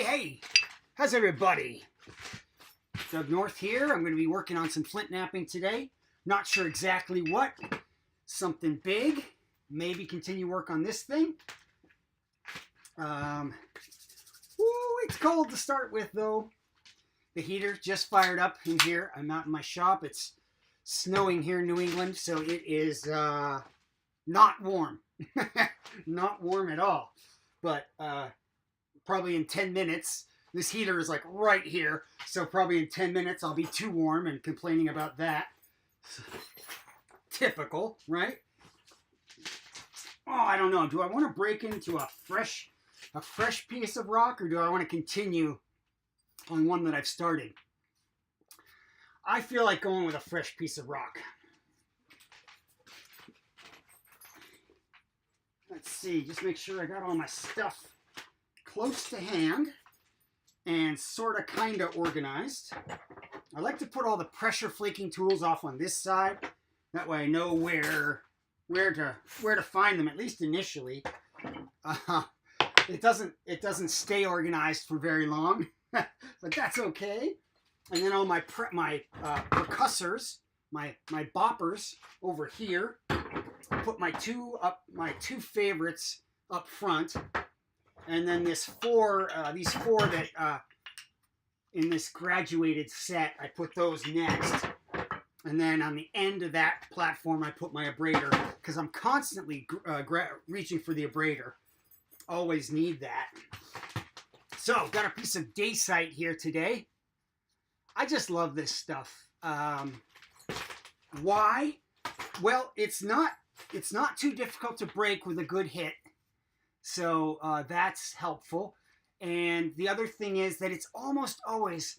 Hey, how's everybody? Doug North here. I'm going to be working on some flint knapping today. Not sure exactly what. Something big. Maybe continue work on this thing. It's cold to start with though. The heater just fired up in here. I'm out in my shop. It's snowing here in New England, so it is not warm. Not warm at all. But probably in 10 minutes, this heater is like right here, so probably in 10 minutes I'll be too warm and complaining about that. Typical, right? Oh, I don't know. Do I want to break into a fresh piece of rock, or do I want to continue on one that I've started? I feel like going with a fresh piece of rock. Let's see, just make sure I got all my stuff close to hand and sort of kind of organized. I like to put all the pressure flaking tools off on this side. That way I know where to find them, at least initially. It doesn't stay organized for very long, but that's okay. And then all my percussors, my boppers over here. I put my two favorites up front, and then these four that in this graduated set, I put those next. And then on the end of that platform, I put my abrader, because I'm constantly reaching for the abrader. Always need that. So, got a piece of dacite here today. I just love this stuff. Why? Well, it's not too difficult to break with a good hit. So that's helpful. And the other thing is that it's almost always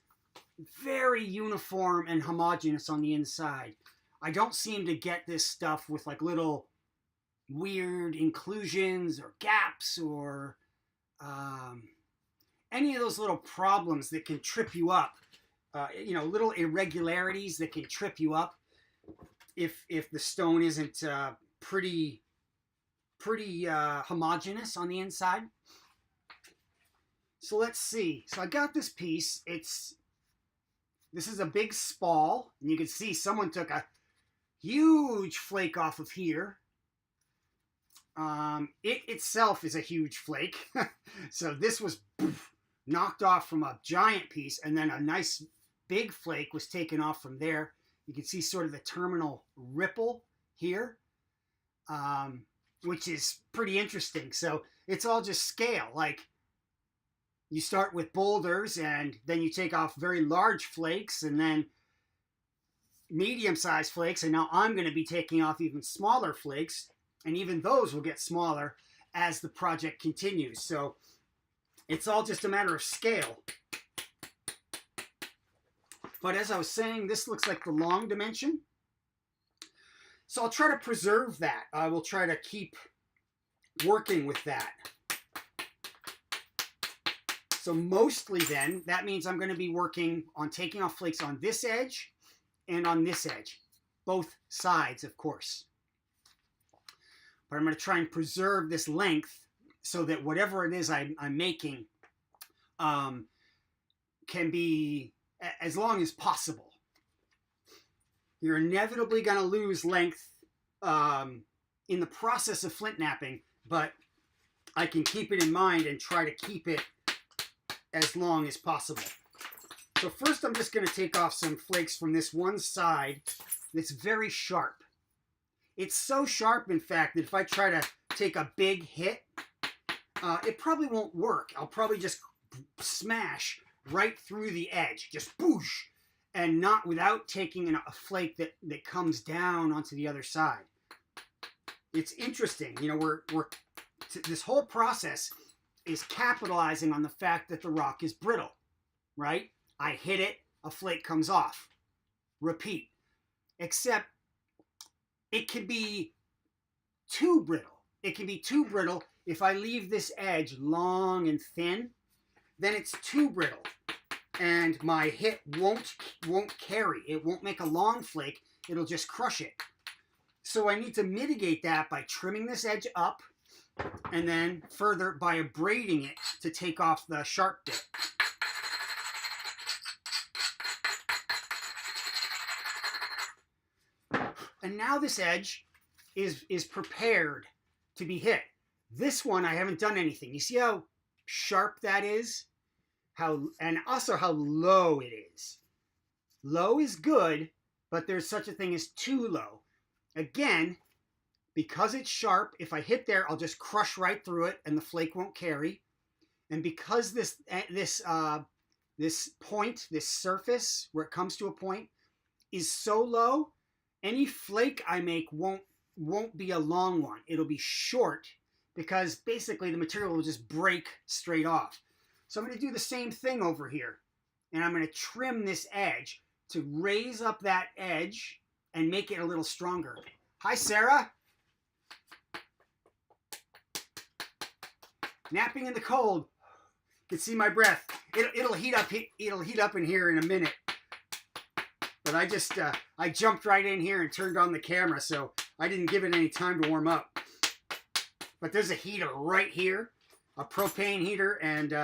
very uniform and homogeneous on the inside. I don't seem to get this stuff with like little weird inclusions or gaps or any of those little problems that can trip you up. Little irregularities that can trip you up if the stone isn't pretty homogeneous on the inside. So let's see. So I got this piece. This is a big spall, and you can see someone took a huge flake off of here. It itself is a huge flake. So this was knocked off from a giant piece, and then a nice big flake was taken off from there. You can see sort of the terminal ripple here, which is pretty interesting. So it's all just scale. Like, you start with boulders, and then you take off very large flakes, and then medium-sized flakes, and now I'm going to be taking off even smaller flakes, and even those will get smaller as the project continues. So it's all just a matter of scale. But as I was saying, this looks like the long dimension. So I'll try to preserve that. I will try to keep working with that. So mostly then, that means I'm going to be working on taking off flakes on this edge and on this edge. Both sides, of course. But I'm going to try and preserve this length so that whatever it is I'm making can be as long as possible. You're inevitably going to lose length in the process of flint knapping, but I can keep it in mind and try to keep it as long as possible. So first I'm just going to take off some flakes from this one side that's very sharp. It's so sharp, in fact, that if I try to take a big hit, it probably won't work. I'll probably just smash right through the edge, just boosh, and not without taking a flake that comes down onto the other side. It's interesting, this whole process is capitalizing on the fact that the rock is brittle, right? I hit it, a flake comes off. Repeat. Except it can be too brittle. It can be too brittle if I leave this edge long and thin, then it's too brittle. And my hit won't carry. It won't make a long flake. It'll just crush it. So I need to mitigate that by trimming this edge up and then further by abrading it to take off the sharp bit. And now this edge is prepared to be hit. This one, I haven't done anything. You see how sharp that is? And also how low it is. Low is good, but there's such a thing as too low. Again, because it's sharp, if I hit there, I'll just crush right through it and the flake won't carry. And because this point, this surface where it comes to a point, is so low, any flake I make won't be a long one. It'll be short because basically the material will just break straight off. So I'm going to do the same thing over here. And I'm going to trim this edge to raise up that edge and make it a little stronger. Hi, Sarah. Napping in the cold. You can see my breath. It'll heat up. It'll heat up in here in a minute. But I jumped right in here and turned on the camera, so I didn't give it any time to warm up. But there's a heater right here, a propane heater, and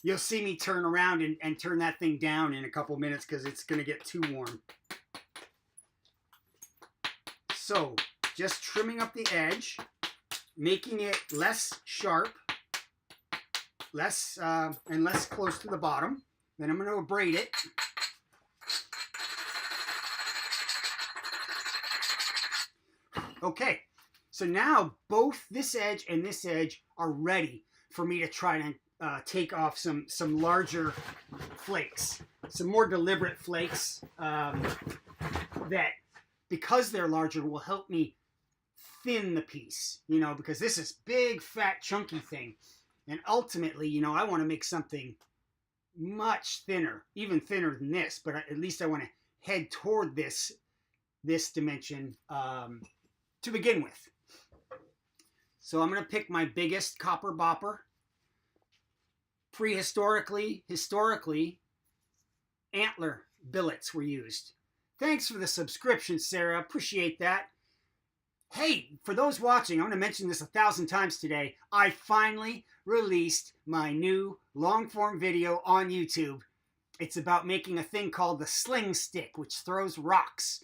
you'll see me turn around and turn that thing down in a couple minutes because it's going to get too warm. So, just trimming up the edge, making it less sharp, and less close to the bottom. Then I'm going to abrade it. Okay, so now both this edge and this edge are ready for me to try to take off some larger flakes, some more deliberate flakes that, because they're larger, will help me thin the piece, you know, because this is big, fat, chunky thing. And ultimately, you know, I want to make something much thinner, even thinner than this, but at least I want to head toward this dimension to begin with. So I'm going to pick my biggest copper bopper. Historically, antler billets were used. Thanks for the subscription, Sarah. Appreciate that. Hey, for those watching, I'm going to mention this 1,000 times today. I finally released my new long-form video on YouTube. It's about making a thing called the sling stick, which throws rocks.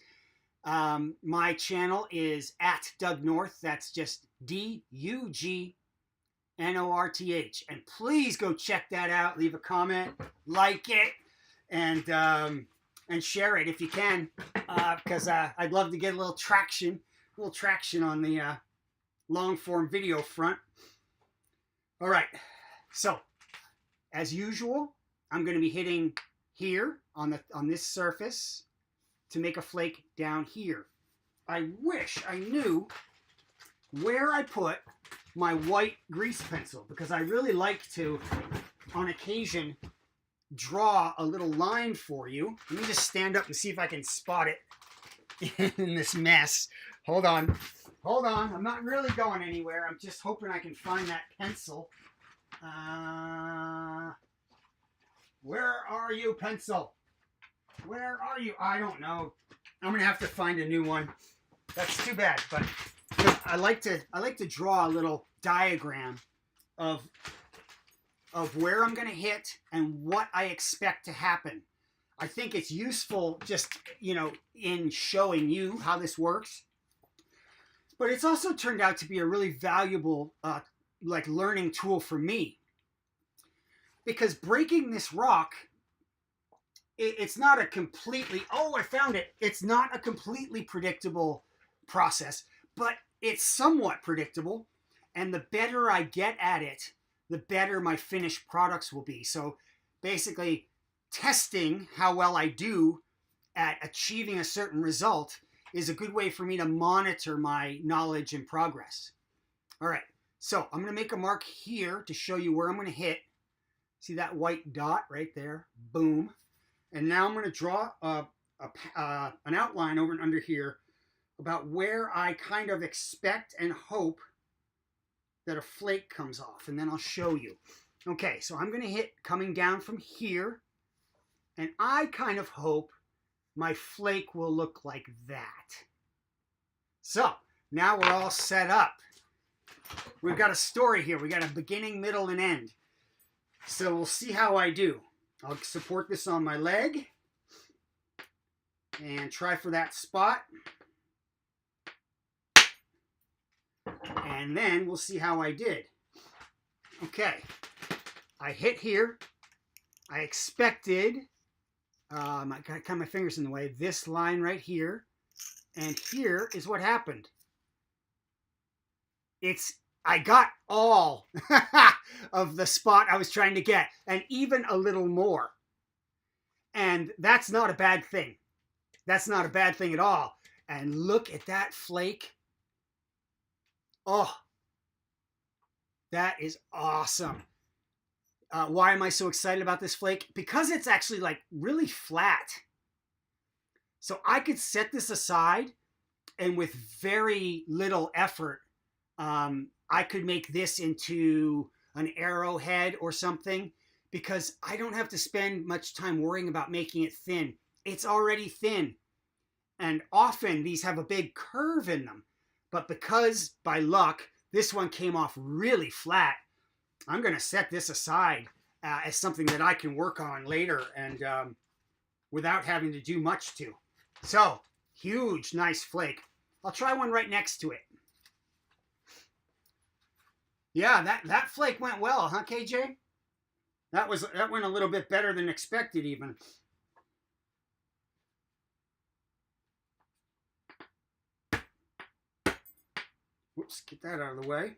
My channel is at Doug North. That's just DUGNORTH. And please go check that out. Leave a comment, like it, and share it if you can, because I'd love to get a little traction on the long form video front. All right, so as usual, I'm going to be hitting here on this surface to make a flake down here. I wish I knew where I put my white grease pencil, because I really like to, on occasion, draw a little line for you. Let me just stand up and see if I can spot it in this mess. Hold on. I'm not really going anywhere. I'm just hoping I can find that pencil. Where are you, pencil? Where are you? I don't know. I'm going to have to find a new one. That's too bad, but I like to draw a little diagram of where I'm going to hit and what I expect to happen. I think it's useful just, you know, in showing you how this works. But it's also turned out to be a really valuable like learning tool for me. Because breaking this rock, it's not a completely, oh, I found it. It's not a completely predictable process, but it's somewhat predictable. And the better I get at it, the better my finished products will be. So basically, testing how well I do at achieving a certain result is a good way for me to monitor my knowledge and progress. All right, so I'm going to make a mark here to show you where I'm going to hit. See that white dot right there? Boom. And now I'm going to draw an outline over and under here about where I kind of expect and hope that a flake comes off, and then I'll show you. Okay, so I'm going to hit coming down from here, and I kind of hope my flake will look like that. So, now we're all set up. we've got a story here. We got a beginning, middle, and end. So we'll see how I do. I'll support this on my leg and try for that spot. And then we'll see how I did. Okay, I hit here. I expected, I gotta cut my fingers in the way, this line right here. And here is what happened. I got all of the spot I was trying to get, and even a little more. And that's not a bad thing. That's not a bad thing at all. And look at that flake. Oh, that is awesome. Why am I so excited about this flake? Because it's actually like really flat. So I could set this aside, and with very little effort, I could make this into an arrowhead or something, because I don't have to spend much time worrying about making it thin. It's already thin. And often these have a big curve in them. But because, by luck, this one came off really flat, I'm going to set this aside as something that I can work on later and without having to do much to. So, huge, nice flake. I'll try one right next to it. Yeah, that flake went well, huh, KJ? That went a little bit better than expected, even. Whoops, get that out of the way.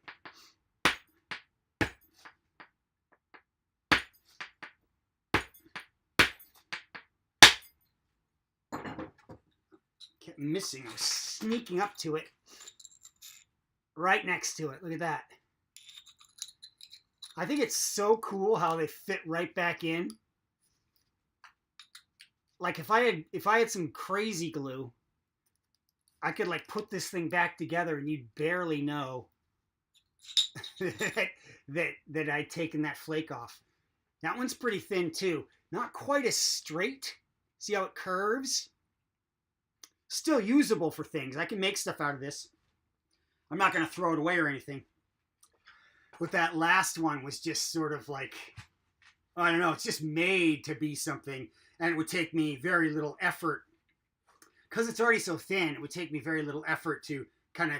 Kept missing. I was sneaking up to it. Right next to it. Look at that. I think it's so cool how they fit right back in. Like if I had some crazy glue, I could like put this thing back together and you'd barely know that I'd taken that flake off. That one's pretty thin too. Not quite as straight. See how it curves? Still usable for things. I can make stuff out of this. I'm not going to throw it away or anything. But that last one was just sort of like, I don't know, it's just made to be something. And it would take me very little effort. Because it's already so thin, it would take me very little effort to kind of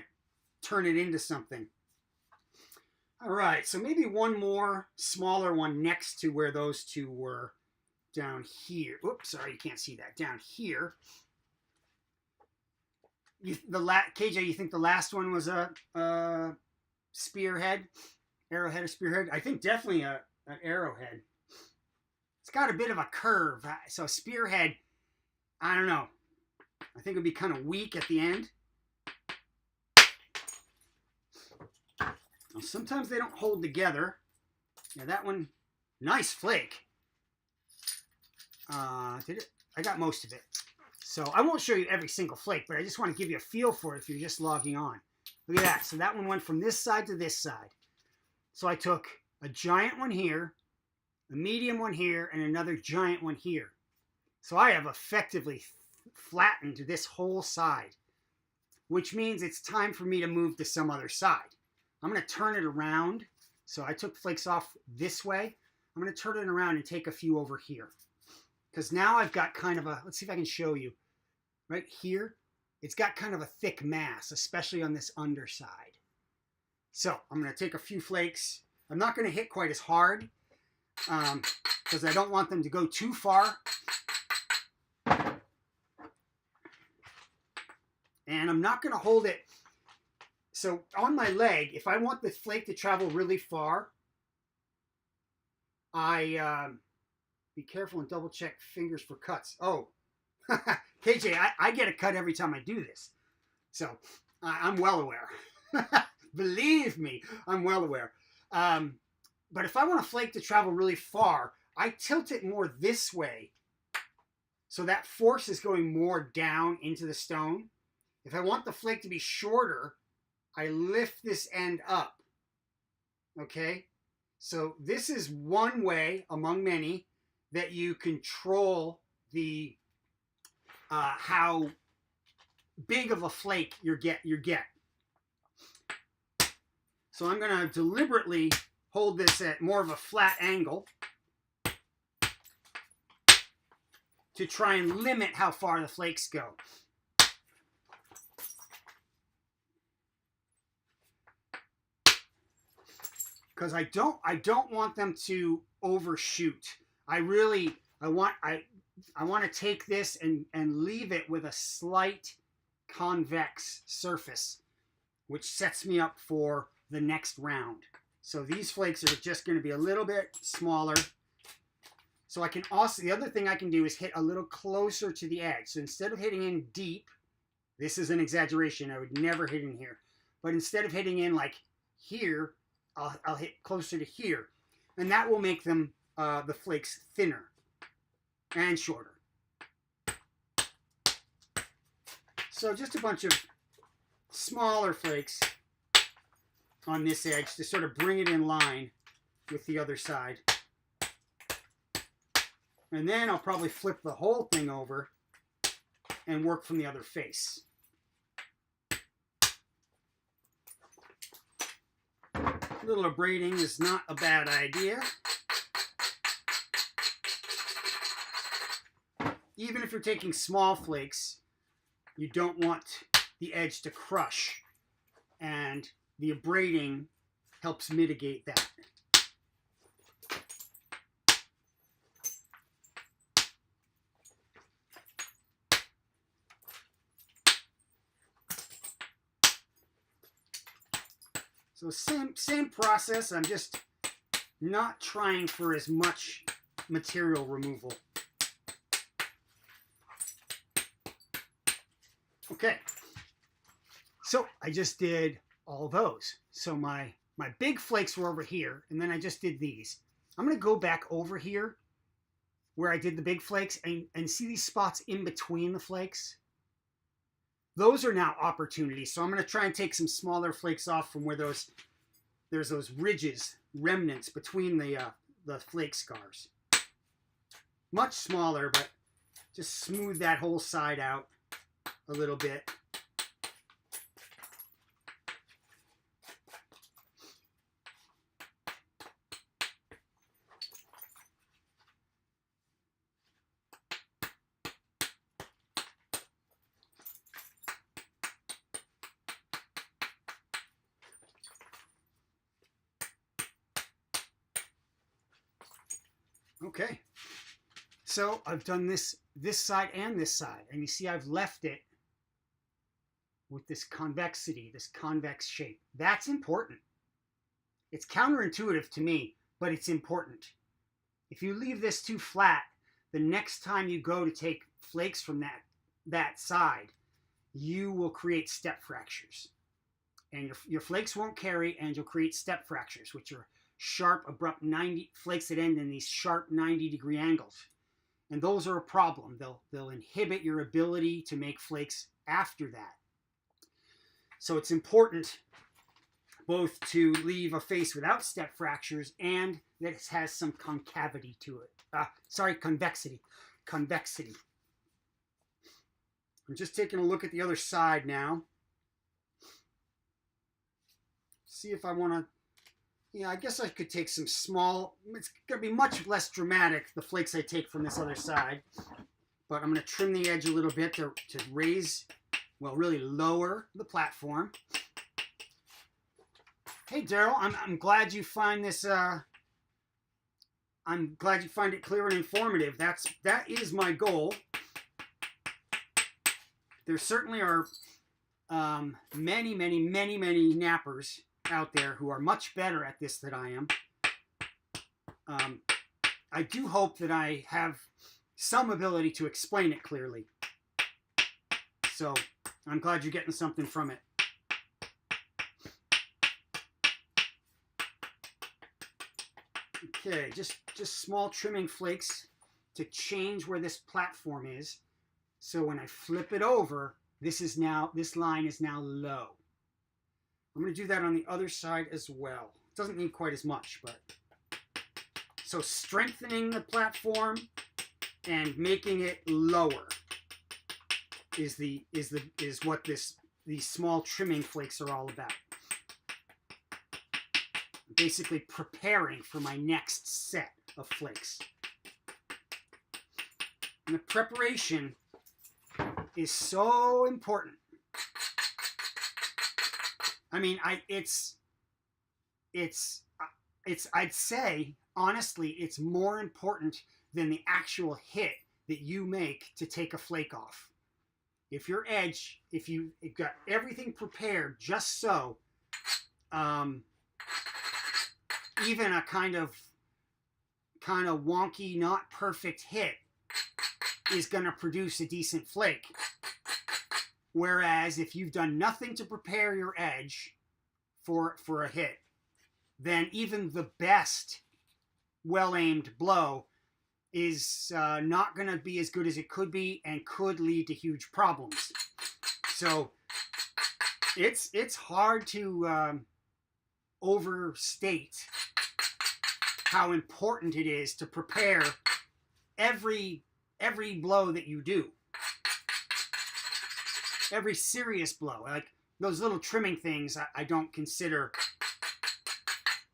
turn it into something. All right, so maybe one more smaller one next to where those two were down here. Oops, sorry, you can't see that. Down here. KJ, you think the last one was a spearhead? Arrowhead or spearhead? I think definitely an arrowhead. It's got a bit of a curve. So spearhead, I don't know. I think it would be kind of weak at the end. Well, sometimes they don't hold together. Yeah, that one, nice flake. Did it? I got most of it. So I won't show you every single flake, but I just want to give you a feel for it if you're just logging on. Look at that. So that one went from this side to this side. So I took a giant one here, a medium one here, and another giant one here. So I have effectively flattened this whole side, which means it's time for me to move to some other side. I'm going to turn it around. So I took flakes off this way. I'm going to turn it around and take a few over here. Because now I've got kind of a, let's see if I can show you. Right here, it's got kind of a thick mass, especially on this underside. So I'm going to take a few flakes. I'm not going to hit quite as hard because I don't want them to go too far. And I'm not going to hold it. So on my leg, if I want the flake to travel really far, be careful and double check fingers for cuts. Oh, KJ, I get a cut every time I do this. So I'm well aware. Believe me, I'm well aware. But if I want a flake to travel really far, I tilt it more this way. So that force is going more down into the stone. If I want the flake to be shorter, I lift this end up. Okay? So this is one way among many that you control the how big of a flake you get. So I'm going to deliberately hold this at more of a flat angle to try and limit how far the flakes go. Because I don't want them to overshoot. I want to take this and leave it with a slight convex surface, which sets me up for the next round. So these flakes are just going to be a little bit smaller. So I can also, the other thing I can do is hit a little closer to the edge. So instead of hitting in deep, this is an exaggeration, I would never hit in here. But instead of hitting in like here, I'll hit closer to here. And that will make them, the flakes, thinner and shorter. So just a bunch of smaller flakes on this edge to sort of bring it in line with the other side. And then I'll probably flip the whole thing over and work from the other face. A little abrading is not a bad idea. Even if you're taking small flakes, you don't want the edge to crush, and the abrading helps mitigate that. So same process, I'm just not trying for as much material removal. Okay, so I just did all those. So my big flakes were over here, and then I just did these. I'm going to go back over here where I did the big flakes and see these spots in between the flakes. Those are now opportunities. So I'm going to try and take some smaller flakes off from where there's those ridges, remnants between the flake scars. Much smaller, but just smooth that whole side out a little bit. Okay, so I've done this side and this side, and you see I've left it with this convexity, this convex shape. That's important. It's counterintuitive to me, but it's important. If you leave this too flat, the next time you go to take flakes from that side, you will create step fractures. And your flakes won't carry, and you'll create step fractures, which are sharp, abrupt flakes that end in these sharp 90-degree angles. And those are a problem. They'll inhibit your ability to make flakes after that. So it's important both to leave a face without step fractures and that it has some concavity to it. Convexity. Convexity. I'm just taking a look at the other side now. See if I want to... Yeah, I guess I could take some small... It's going to be much less dramatic, the flakes I take from this other side. But I'm going to trim the edge a little bit to raise... Well, really lower the platform. Hey, Daryl, I'm glad you find this. I'm glad you find it clear and informative. That is my goal. There certainly are many nappers out there who are much better at this than I am. I do hope that I have some ability to explain it clearly. So I'm glad you're getting something from it. Okay, just small trimming flakes to change where this platform is. So when I flip it over, this line is now low. I'm going to do that on the other side as well. It doesn't need quite as much, but so strengthening the platform and making it lower is what these small trimming flakes are all about. I'm basically preparing for my next set of flakes. And the preparation is so important. I mean, I'd say, honestly, it's more important than the actual hit that you make to take a flake off. If your edge, if you've got everything prepared just so, even a kind of wonky, not perfect hit is going to produce a decent flake. Whereas if you've done nothing to prepare your edge for a hit, then even the best well-aimed blow is not going to be as good as it could be and could lead to huge problems. So it's hard to overstate how important it is to prepare every blow that you do. Every serious blow. Like those little trimming things, I don't consider.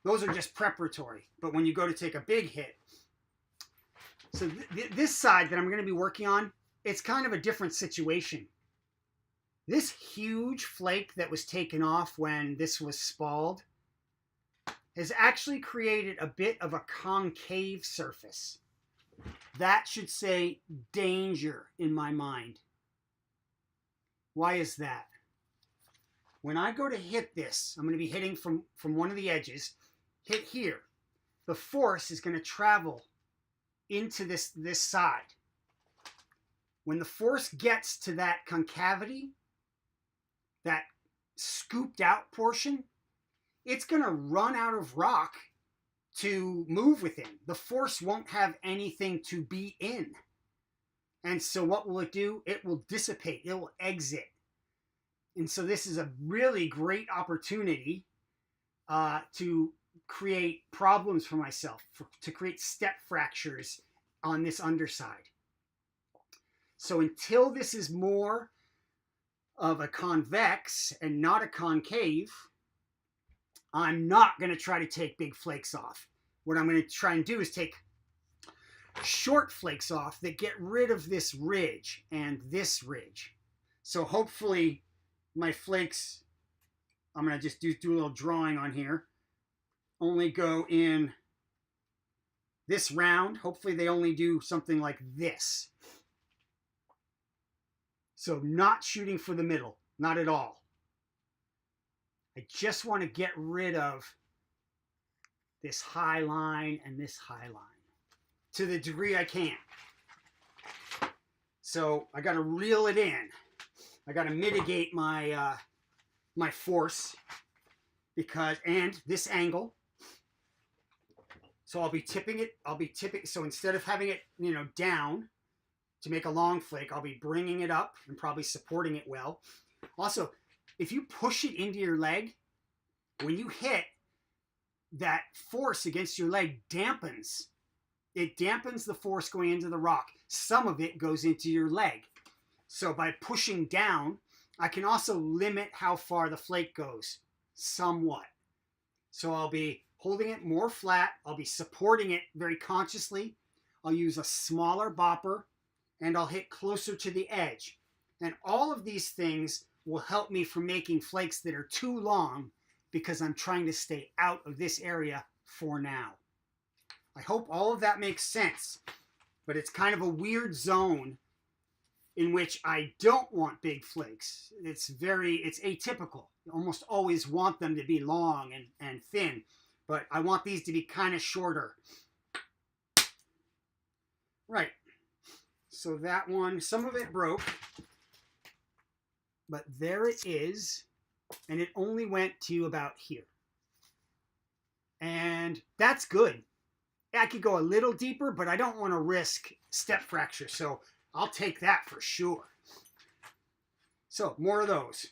Those are just preparatory. But when you go to take a big hit. So this side that I'm going to be working on, it's kind of a different situation. This huge flake that was taken off when this was spalled has actually created a bit of a concave surface. That should say danger in my mind. Why is that? When I go to hit this, I'm going to be hitting from one of the edges, hit here. The force is going to travel into this side. When the force gets to that concavity, that scooped out portion, it's going to run out of rock to move within. The force won't have anything to be in. And so what will it do? It will dissipate. It will exit. And so this is a really great opportunity to create problems for myself, to create step fractures on this underside. So until this is more of a convex and not a concave, I'm not going to try to take big flakes off. What I'm going to try and do is take short flakes off that get rid of this ridge and this ridge. So hopefully my flakes, I'm going to just do a little drawing on here, only go in this round. Hopefully they only do something like this. So not shooting for the middle, not at all. I just want to get rid of this high line and this high line to the degree I can. So I got to reel it in. I got to mitigate my my force and this angle. So I'll be tipping it. So instead of having it, down to make a long flake, I'll be bringing it up and probably supporting it well. Also, if you push it into your leg, when you hit, that force against your leg dampens. It dampens the force going into the rock. Some of it goes into your leg. So by pushing down, I can also limit how far the flake goes somewhat. So I'll be holding it more flat. I'll be supporting it very consciously. I'll use a smaller bopper and I'll hit closer to the edge. And all of these things will help me from making flakes that are too long because I'm trying to stay out of this area for now. I hope all of that makes sense, but it's kind of a weird zone in which I don't want big flakes. It's atypical. You almost always want them to be long and thin, but I want these to be kind of shorter. Right. So that one, some of it broke, but there it is, and it only went to about here. And that's good. I could go a little deeper, but I don't want to risk step fracture, so I'll take that for sure. So, more of those.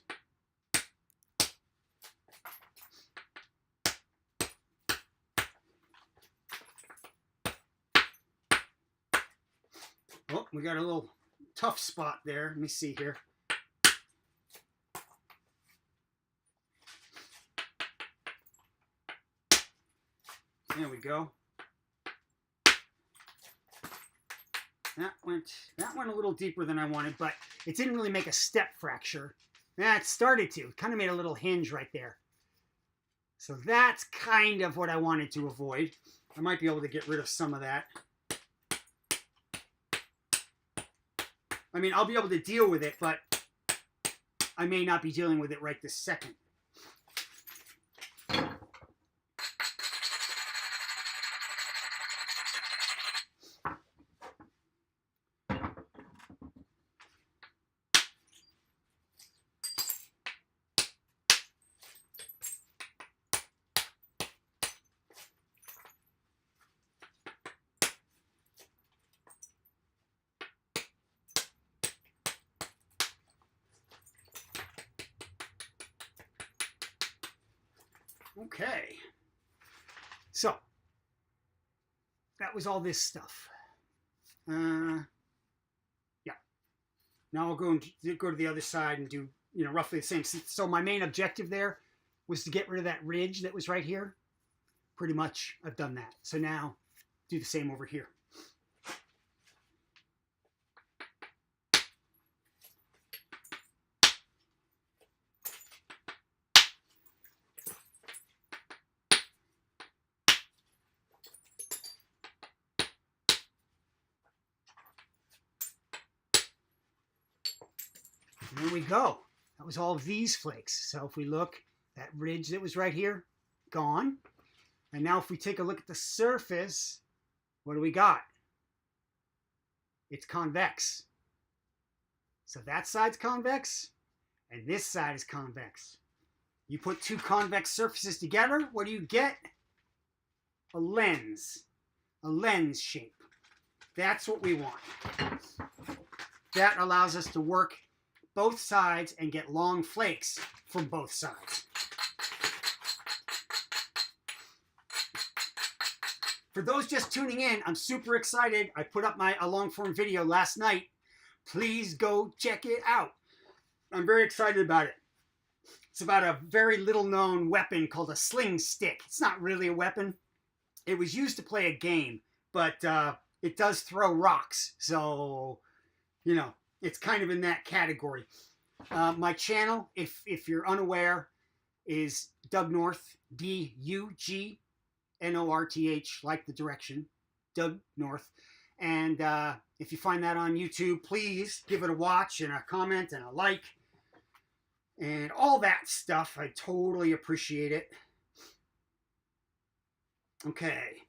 Oh, we got a little tough spot there. Let me see here. There we go. That went a little deeper than I wanted, but it didn't really make a step fracture. It started to. It kind of made a little hinge right there. So that's kind of what I wanted to avoid. I might be able to get rid of some of that. I mean, I'll be able to deal with it, but I may not be dealing with it right this second. Okay, so that was all this stuff. Yeah. Now I'll go to the other side and do, you know, roughly the same. So my main objective there was to get rid of that ridge that was right here. Pretty much I've done that. So now do the same over here. And there we go. That was all of these flakes. So if we look, that ridge that was right here, gone. And now if we take a look at the surface, what do we got? It's convex. So that side's convex, and this side is convex. You put two convex surfaces together, what do you get? A lens shape. That's what we want. That allows us to work both sides and get long flakes from both sides. For those just tuning in, I'm super excited. I put up a long form video last night. Please go check it out. I'm very excited about it. It's about a very little known weapon called a sling stick. It's not really a weapon. It was used to play a game, but it does throw rocks. So, you know, it's kind of in that category. My channel, if you're unaware, is Doug North, DUGNORTH, like the direction, Doug North. And if you find that on YouTube, please give it a watch and a comment and a like and all that stuff. I totally appreciate it. Okay.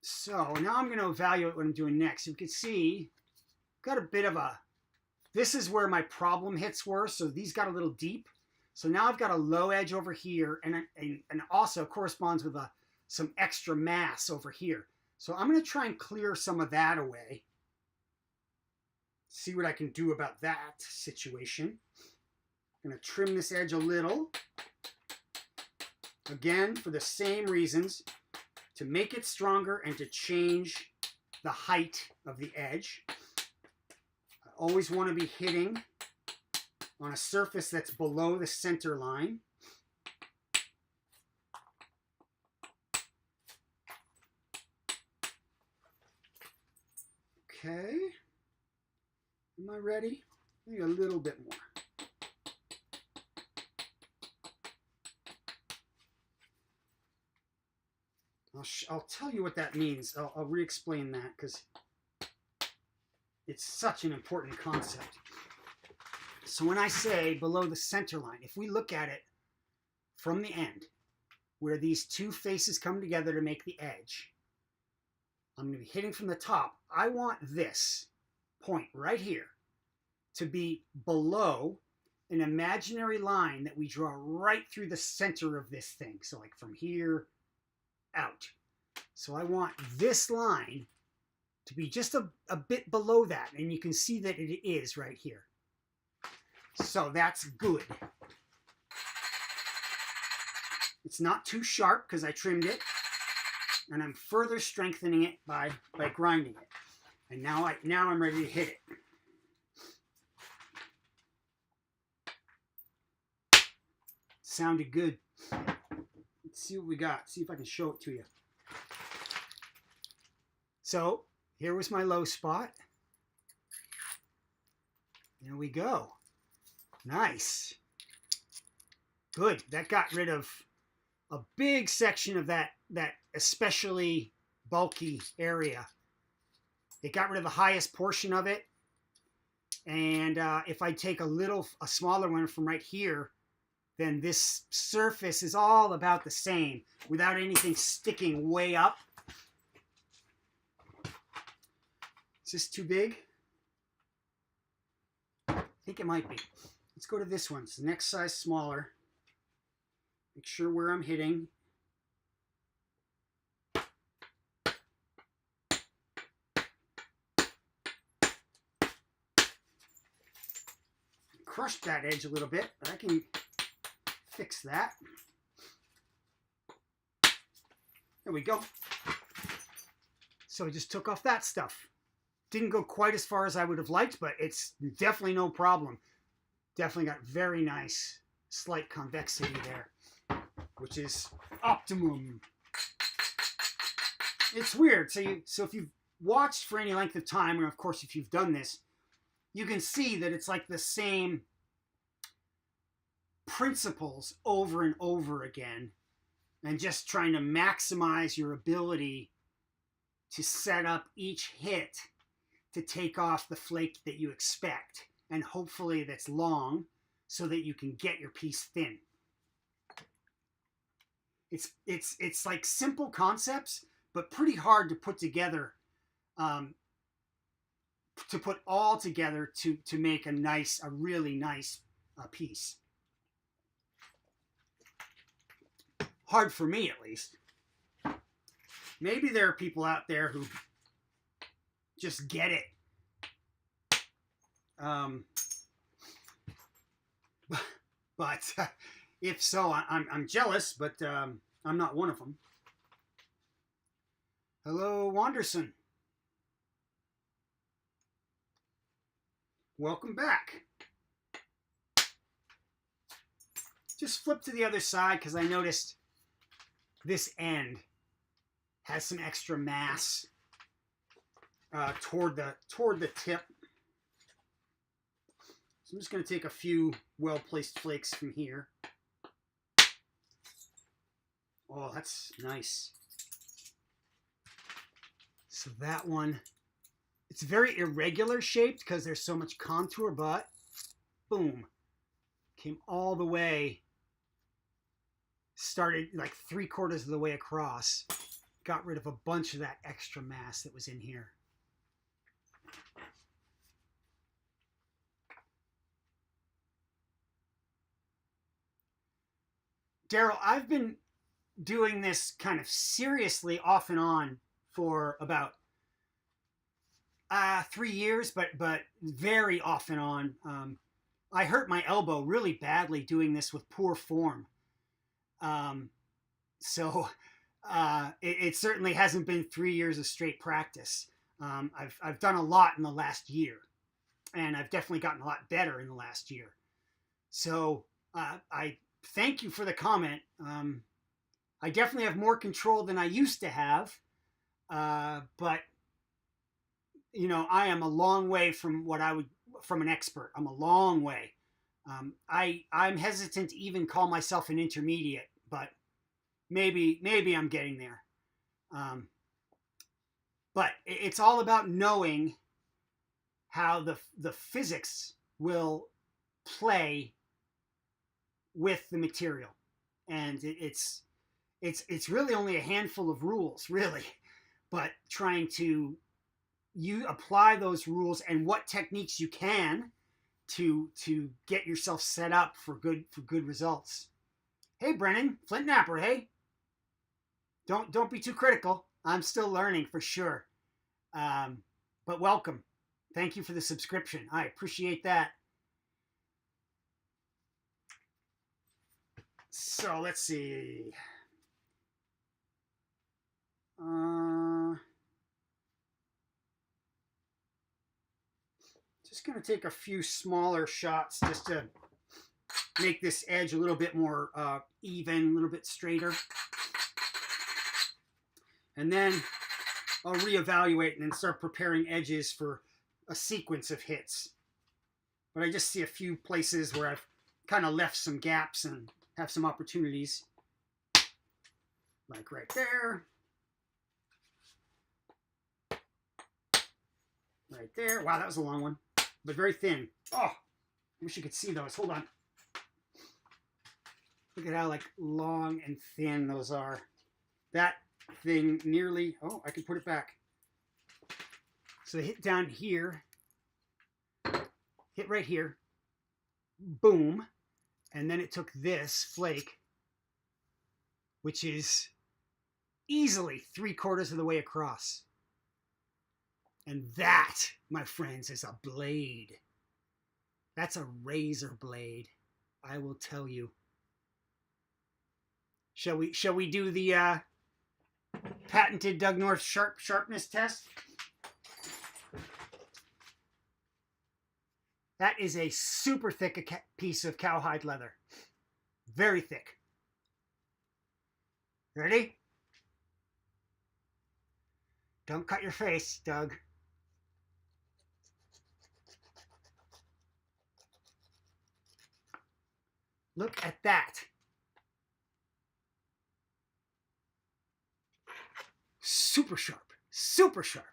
So now I'm going to evaluate what I'm doing next. You can see, got a bit of a, this is where my problem hits were. So these got a little deep. So now I've got a low edge over here and also corresponds with some extra mass over here. So I'm going to try and clear some of that away. See what I can do about that situation. I'm going to trim this edge a little. Again, for the same reasons, to make it stronger and to change the height of the edge. I always want to be hitting on a surface that's below the center line. Okay. Am I ready? Maybe a little bit more. I'll tell you what that means. I'll re-explain that because it's such an important concept. So when I say below the center line, if we look at it from the end, where these two faces come together to make the edge, I'm going to be hitting from the top. I want this point right here to be below an imaginary line that we draw right through the center of this thing. So like from here out. So I want this line to be just a bit below that. And you can see that it is right here. So that's good. It's not too sharp because I trimmed it. And I'm further strengthening it by grinding it. And now I'm ready to hit it. Sounded good. Let's see what we got. See if I can show it to you. So here was my low spot. There we go. Nice. Good. That got rid of a big section of that especially bulky area. It got rid of the highest portion of it. And if I take a smaller one from right here, then this surface is all about the same without anything sticking way up. Is this too big? I think it might be. Let's go to this one. It's the next size smaller. Make sure where I'm hitting. Crushed that edge a little bit, but I can fix that. There we go. So I just took off that stuff. Didn't go quite as far as I would have liked, but it's definitely no problem. Definitely got very nice slight convexity there, which is optimum. It's weird. So if you've watched for any length of time, or of course if you've done this, you can see that it's like the same principles over and over again, and just trying to maximize your ability to set up each hit to take off the flake that you expect, and hopefully that's long so that you can get your piece thin. It's like simple concepts, but pretty hard to put together, to put all together to make a really nice piece. Hard for me, at least. Maybe there are people out there who just get it. But if so, I'm jealous, but I'm not one of them. Hello, Wanderson. Welcome back. Just flip to the other side because I noticed this end has some extra mass toward the tip. So I'm just going to take a few well-placed flakes from here. Oh, that's nice. So that one, it's very irregular shaped because there's so much contour, but boom, came all the way, started like 3/4 of the way across, got rid of a bunch of that extra mass that was in here. Daryl, I've been doing this kind of seriously off and on for about 3 years, but very off and on. I hurt my elbow really badly doing this with poor form. So it certainly hasn't been 3 years of straight practice. I've done a lot in the last year, and I've definitely gotten a lot better in the last year. So I thank you for the comment. I definitely have more control than I used to have, but you know, I am a long way from from an expert. I'm a long way. I'm hesitant to even call myself an intermediate, but maybe I'm getting there. But it's all about knowing how the physics will play with the material, and it's really only a handful of rules, really, but trying to apply those rules and what techniques you can to get yourself set up for good results. Hey, Brennan, flintknapper, hey. Don't be too critical. I'm still learning for sure. But welcome. Thank you for the subscription. I appreciate that. So let's see. Just going to take a few smaller shots just to make this edge a little bit more even, a little bit straighter. And then I'll reevaluate and then start preparing edges for a sequence of hits. But I just see a few places where I've kind of left some gaps and have some opportunities. Like right there. Right there. Wow, that was a long one. But very thin. Oh, I wish you could see those. Hold on. Look at how like long and thin those are. That thing nearly, oh, I can put it back. So I hit down here, hit right here, boom, and then it took this flake, which is easily 3/4 of the way across. And that, my friends, is a blade. That's a razor blade, I will tell you. Shall we do the patented Doug North sharpness test? That is a super thick piece of cowhide leather. Very thick. Ready? Don't cut your face, Doug. Look at that. Super sharp. Super sharp.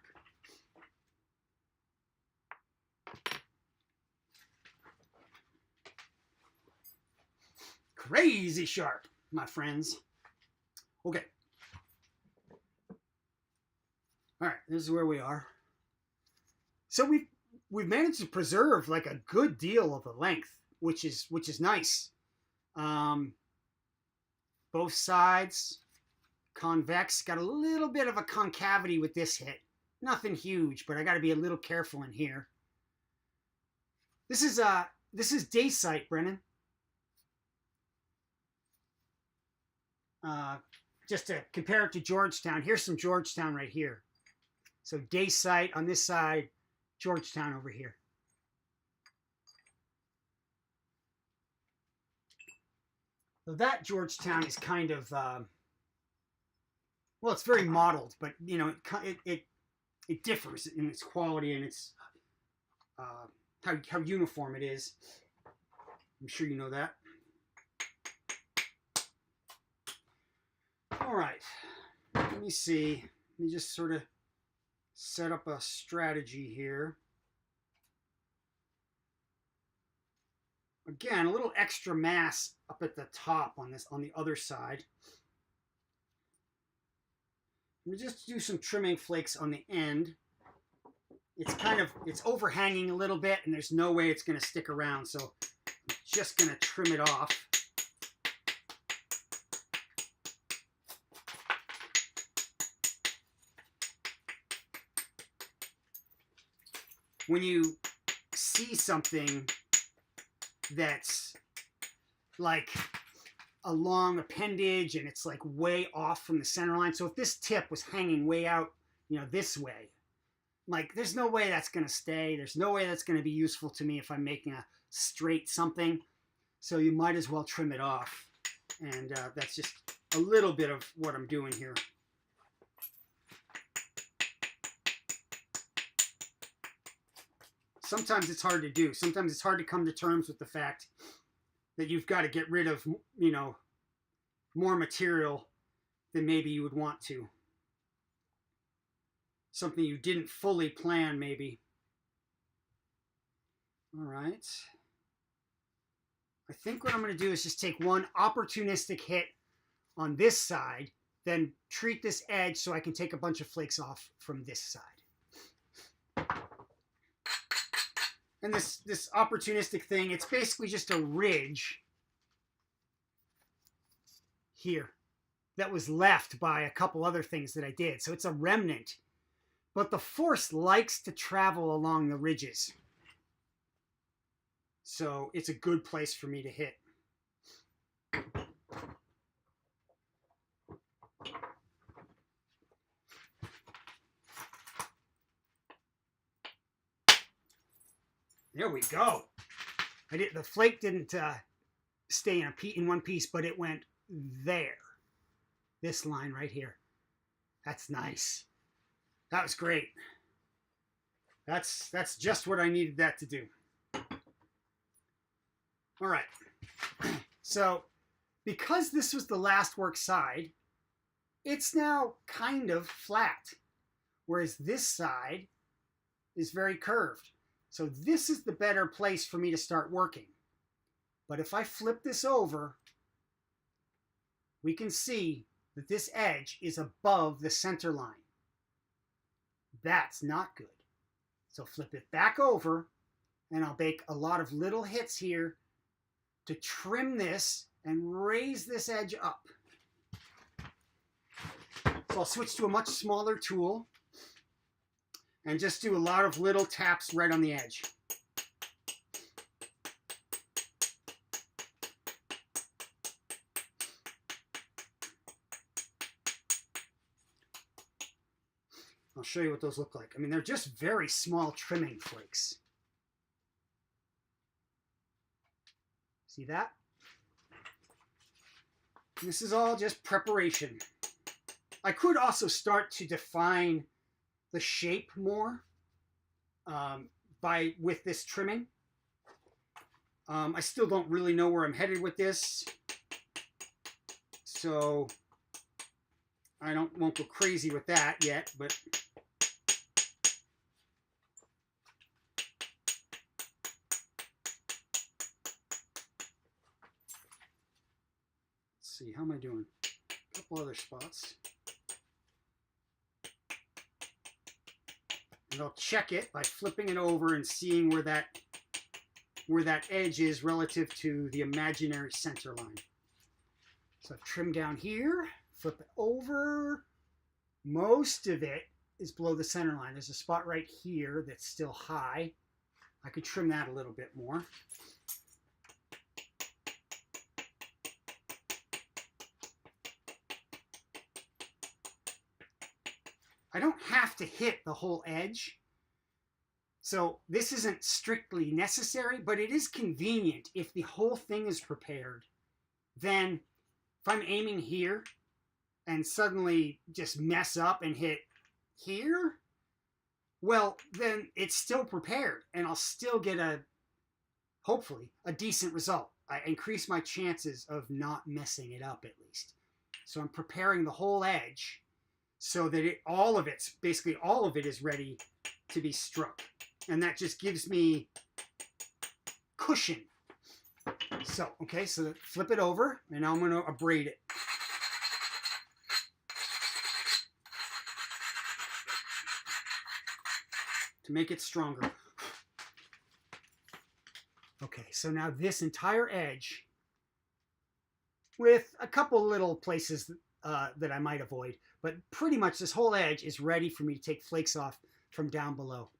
Crazy sharp, my friends. Okay. All right, this is where we are. So we've managed to preserve like a good deal of the length, which is nice. Both sides convex. Got a little bit of a concavity with this hit. Nothing huge, but I got to be a little careful in here. This is day sight, Brennan. Just to compare it to Georgetown, here's some Georgetown right here. So day sight on this side, Georgetown over here. So that Georgetown is kind of, well, it's very modeled, but you know, it differs in its quality and its how uniform it is. I'm sure you know that. All right, let me see. Let me just sort of set up a strategy here. Again, a little extra mass up at the top on the other side. I'm gonna just do some trimming flakes on the end. It's overhanging a little bit and there's no way it's gonna stick around, so I'm just gonna trim it off. When you see something that's like a long appendage and it's like way off from the center line. So if this tip was hanging way out, you know, this way, like there's no way that's going to stay. There's no way that's going to be useful to me if I'm making a straight something. So you might as well trim it off. And that's just a little bit of what I'm doing here. Sometimes it's hard to do. Sometimes it's hard to come to terms with the fact that you've got to get rid of, you know, more material than maybe you would want to. Something you didn't fully plan, maybe. All right. I think what I'm going to do is just take one opportunistic hit on this side, then treat this edge so I can take a bunch of flakes off from this side. And this opportunistic thing, it's basically just a ridge here that was left by a couple other things that I did. So it's a remnant. But the force likes to travel along the ridges. So it's a good place for me to hit. There we go. The flake didn't stay in one piece, but it went there. This line right here. That's nice. That was great. That's just what I needed that to do. All right. So because this was the last work side, it's now kind of flat, whereas this side is very curved. So this is the better place for me to start working. But if I flip this over, we can see that this edge is above the center line. That's not good. So flip it back over, and I'll make a lot of little hits here to trim this and raise this edge up. So I'll switch to a much smaller tool and just do a lot of little taps right on the edge. I'll show you what those look like. I mean, they're just very small trimming flakes. See that? This is all just preparation. I could also start to define the shape more with this trimming. I still don't really know where I'm headed with this, so I won't go crazy with that yet, but let's see, how am I doing? A couple other spots. And I'll check it by flipping it over and seeing where that edge is relative to the imaginary center line. So I've trimmed down here, flip it over. Most of it is below the center line. There's a spot right here that's still high. I could trim that a little bit more. I don't have to hit the whole edge, so this isn't strictly necessary, but it is convenient if the whole thing is prepared. Then if I'm aiming here and suddenly just mess up and hit here, well, then it's still prepared and I'll still get hopefully a decent result. I increase my chances of not messing it up at least. So I'm preparing the whole edge so that basically all of it is ready to be struck. And that just gives me cushion. So, okay, so flip it over, and now I'm going to abrade it. To make it stronger. Okay, so now this entire edge, with a couple little places that I might avoid, but pretty much this whole edge is ready for me to take flakes off from down below.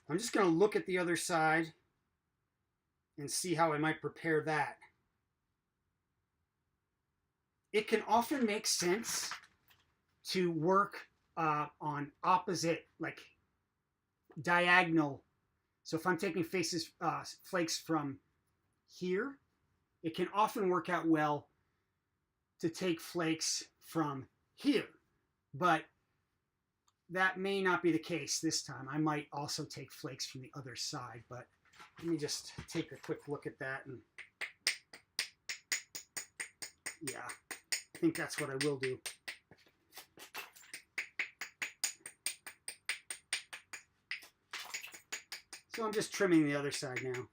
I'm just going to look at the other side and see how I might prepare that. It can often make sense to work on opposite, like diagonal. So if I'm taking flakes from here, it can often work out well to take flakes from here, but that may not be the case this time. I might also take flakes from the other side, but let me just take a quick look at that. And yeah, I think that's what I will do. So I'm just trimming the other side now.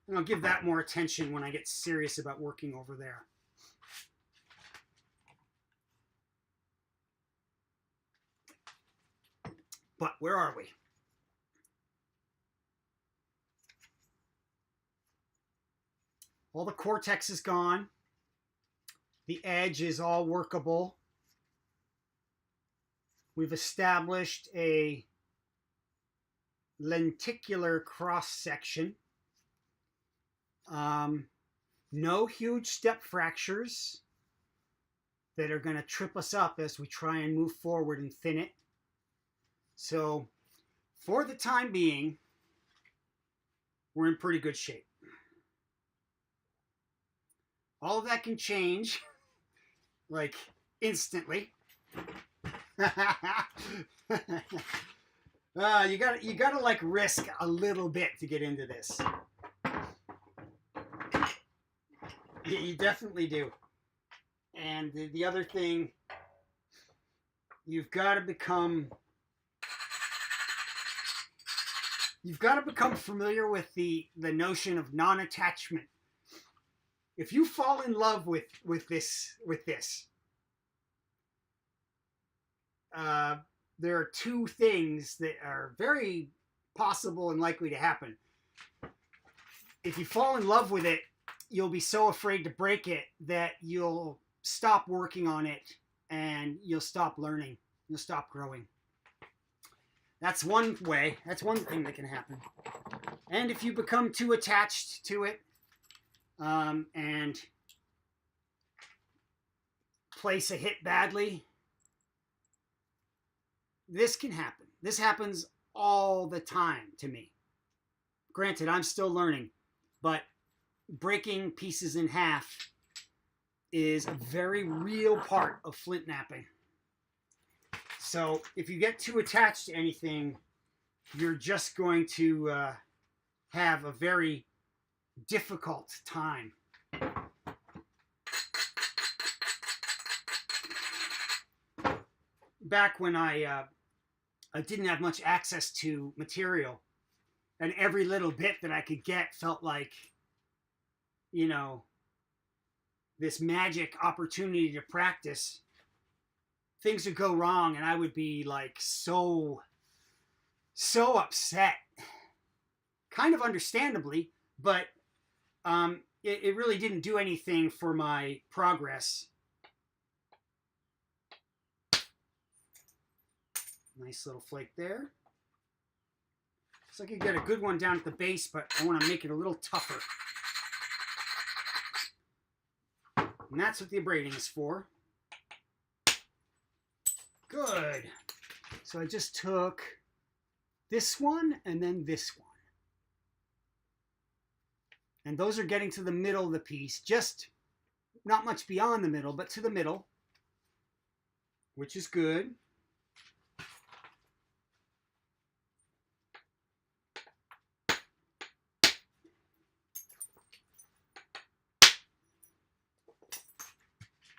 And I'll give that more attention when I get serious about working over there. But where are we? All the cortex is gone. The edge is all workable. We've established a lenticular cross section. No huge step fractures that are going to trip us up as we try and move forward and thin it. So for the time being, we're in pretty good shape. All of that can change like instantly. You gotta like risk a little bit to get into this. You definitely do. And the other thing, you've got to become familiar with the notion of non-attachment. If you fall in love with this, there are two things that are very possible and likely to happen. If you fall in love with it, you'll be so afraid to break it that you'll stop working on it and you'll stop learning. You'll stop growing. That's one way. That's one thing that can happen. And if you become too attached to it and place a hit badly, this can happen. This happens all the time to me. Granted, I'm still learning, but breaking pieces in half is a very real part of flint knapping. So if you get too attached to anything, you're just going to have a very difficult time. Back when I didn't have much access to material, and every little bit that I could get felt like, you know, this magic opportunity to practice, things would go wrong and I would be like so upset. Kind of understandably, but it really didn't do anything for my progress. Nice little flake there. Looks like I get a good one down at the base, but I want to make it a little tougher. And that's what the abrading is for. Good. So I just took this one and then this one. And those are getting to the middle of the piece, just not much beyond the middle, but to the middle, which is good.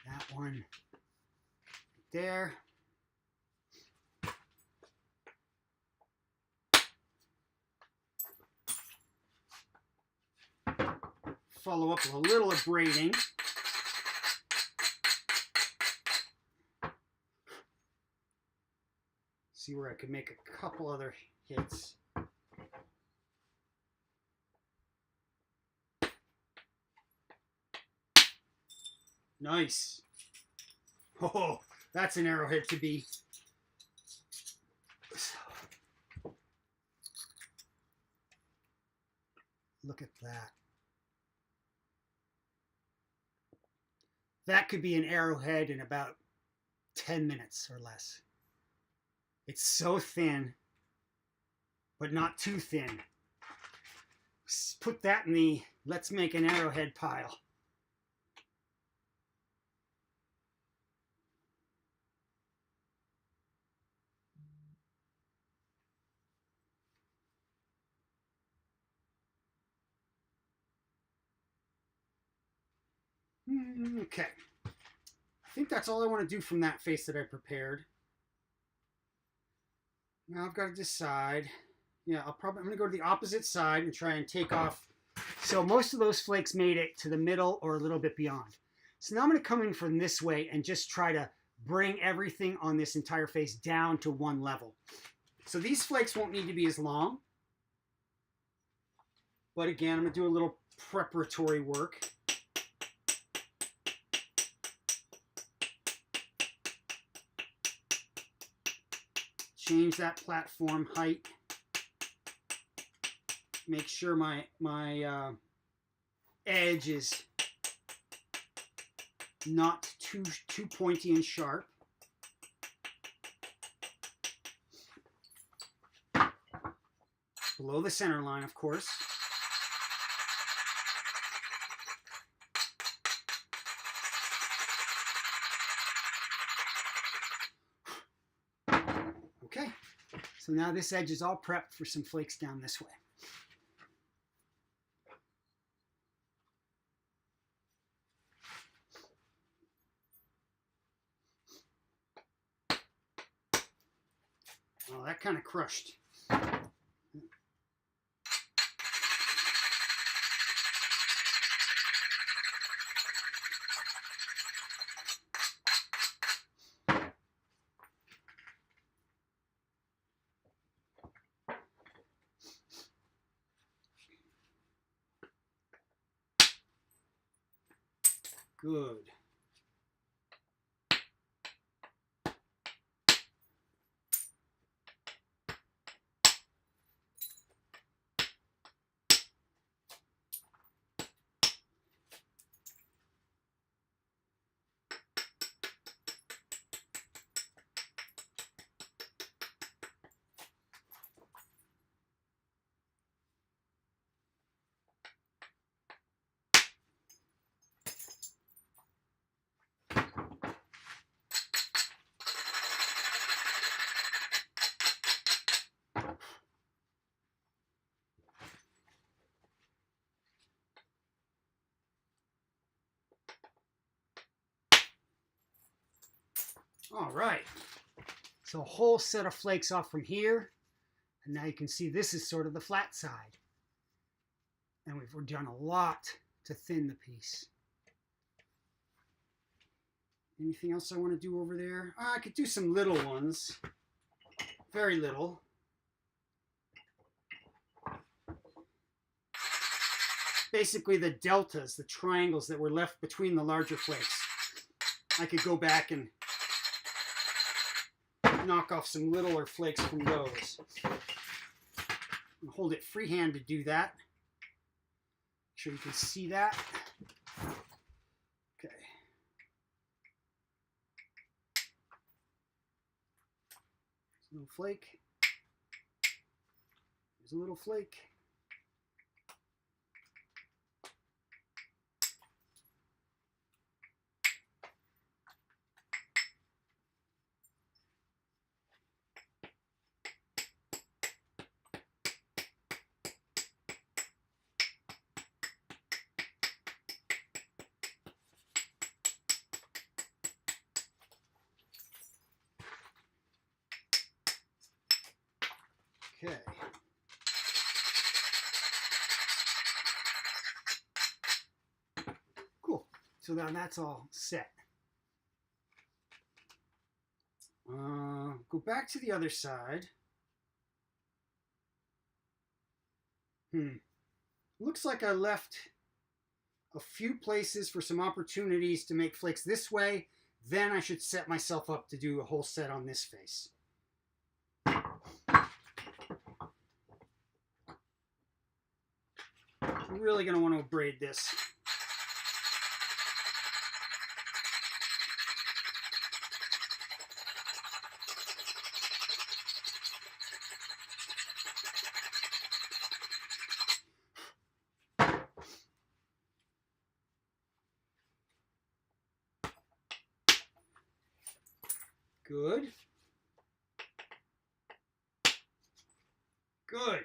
That one there. Follow up with a little abrading. See where I could make a couple other hits. Nice. Oh, that's an arrowhead to be. Look at that. That could be an arrowhead in about 10 minutes or less. It's so thin, but not too thin. Put that in the let's make an arrowhead pile. Okay. I think that's all I want to do from that face that I prepared. Now I've got to decide. Yeah, I'm going to go to the opposite side and try and take off. So most of those flakes made it to the middle or a little bit beyond. So now I'm going to come in from this way and just try to bring everything on this entire face down to one level. So these flakes won't need to be as long. But again, I'm going to do a little preparatory work. Change that platform height. Make sure my edge is not too pointy and sharp. Below the center line, of course. Okay, so now this edge is all prepped for some flakes down this way. Oh, that kind of crushed. Good. All right, so a whole set of flakes off from here, and now you can see this is sort of the flat side. And we've done a lot to thin the piece. Anything else I want to do over there? I could do some little ones, very little. Basically the deltas, the triangles that were left between the larger flakes. I could go back and knock off some littler flakes from those. And hold it freehand to do that. Make sure you can see that. Okay. There's a little flake. There's a little flake. Okay. Cool. So now that's all set. Go back to the other side. Looks like I left a few places for some opportunities to make flakes this way. Then I should set myself up to do a whole set on this face. I'm really going to want to braid this. Good. Good.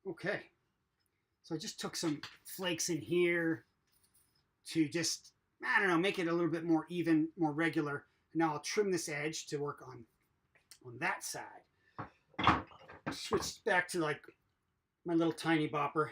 Okay, so I just took some flakes in here to just, I don't know, make it a little bit more even, more regular. Now I'll trim this edge to work on that side. Switch back to like my little tiny bopper.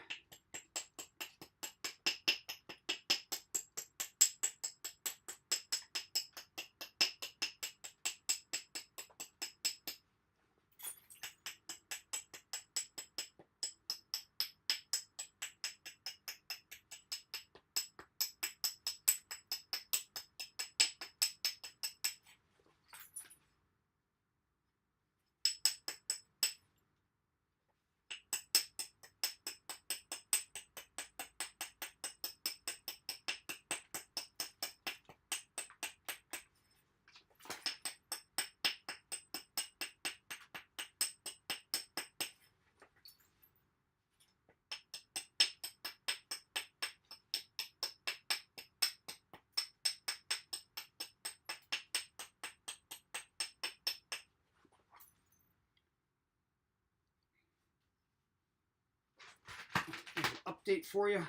update for you.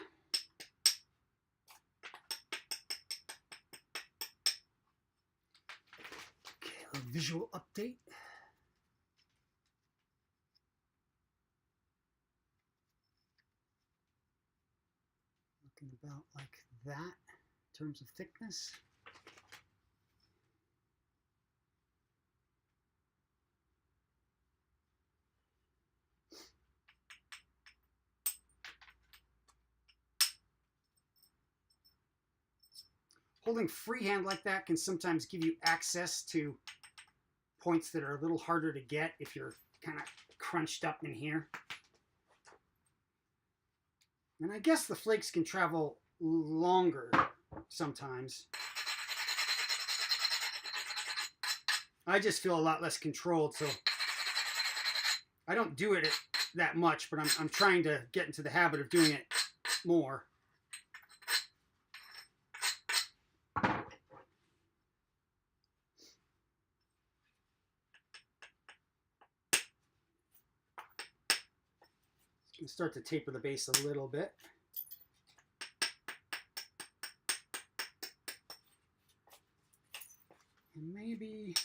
Okay, a visual update. Looking about like that in terms of thickness. Holding freehand like that can sometimes give you access to points that are a little harder to get if you're kind of crunched up in here. And I guess the flakes can travel longer sometimes. I just feel a lot less controlled, so I don't do it that much, but I'm trying to get into the habit of doing it more. Start to taper the base a little bit. And maybe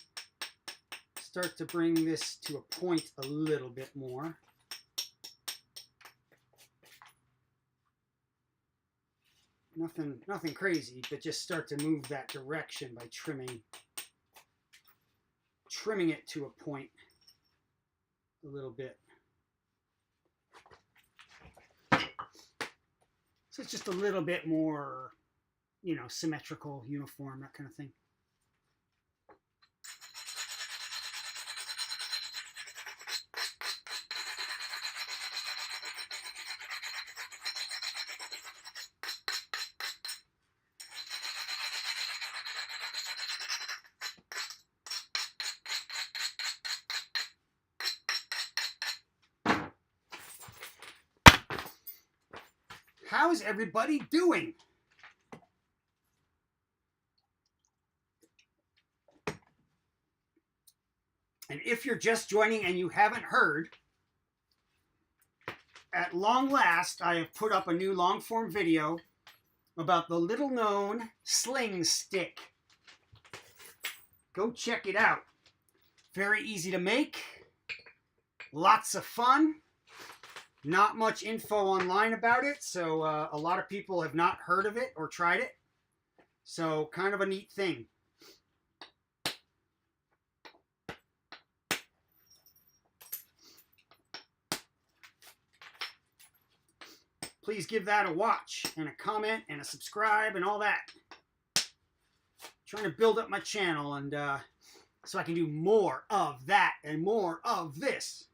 start to bring this to a point a little bit more. Nothing crazy, but just start to move that direction by trimming it to a point a little bit. So it's just a little bit more, you know, symmetrical, uniform, that kind of thing. How's everybody doing? And if you're just joining and you haven't heard, at long last, I have put up a new long-form video about the little-known sling stick. Go check it out. Very easy to make. Lots of fun. Not much info online about it, so a lot of people have not heard of it or tried it. So kind of a neat thing. Please give that a watch and a comment and a subscribe and all that. I'm trying to build up my channel and so I can do more of that and more of this.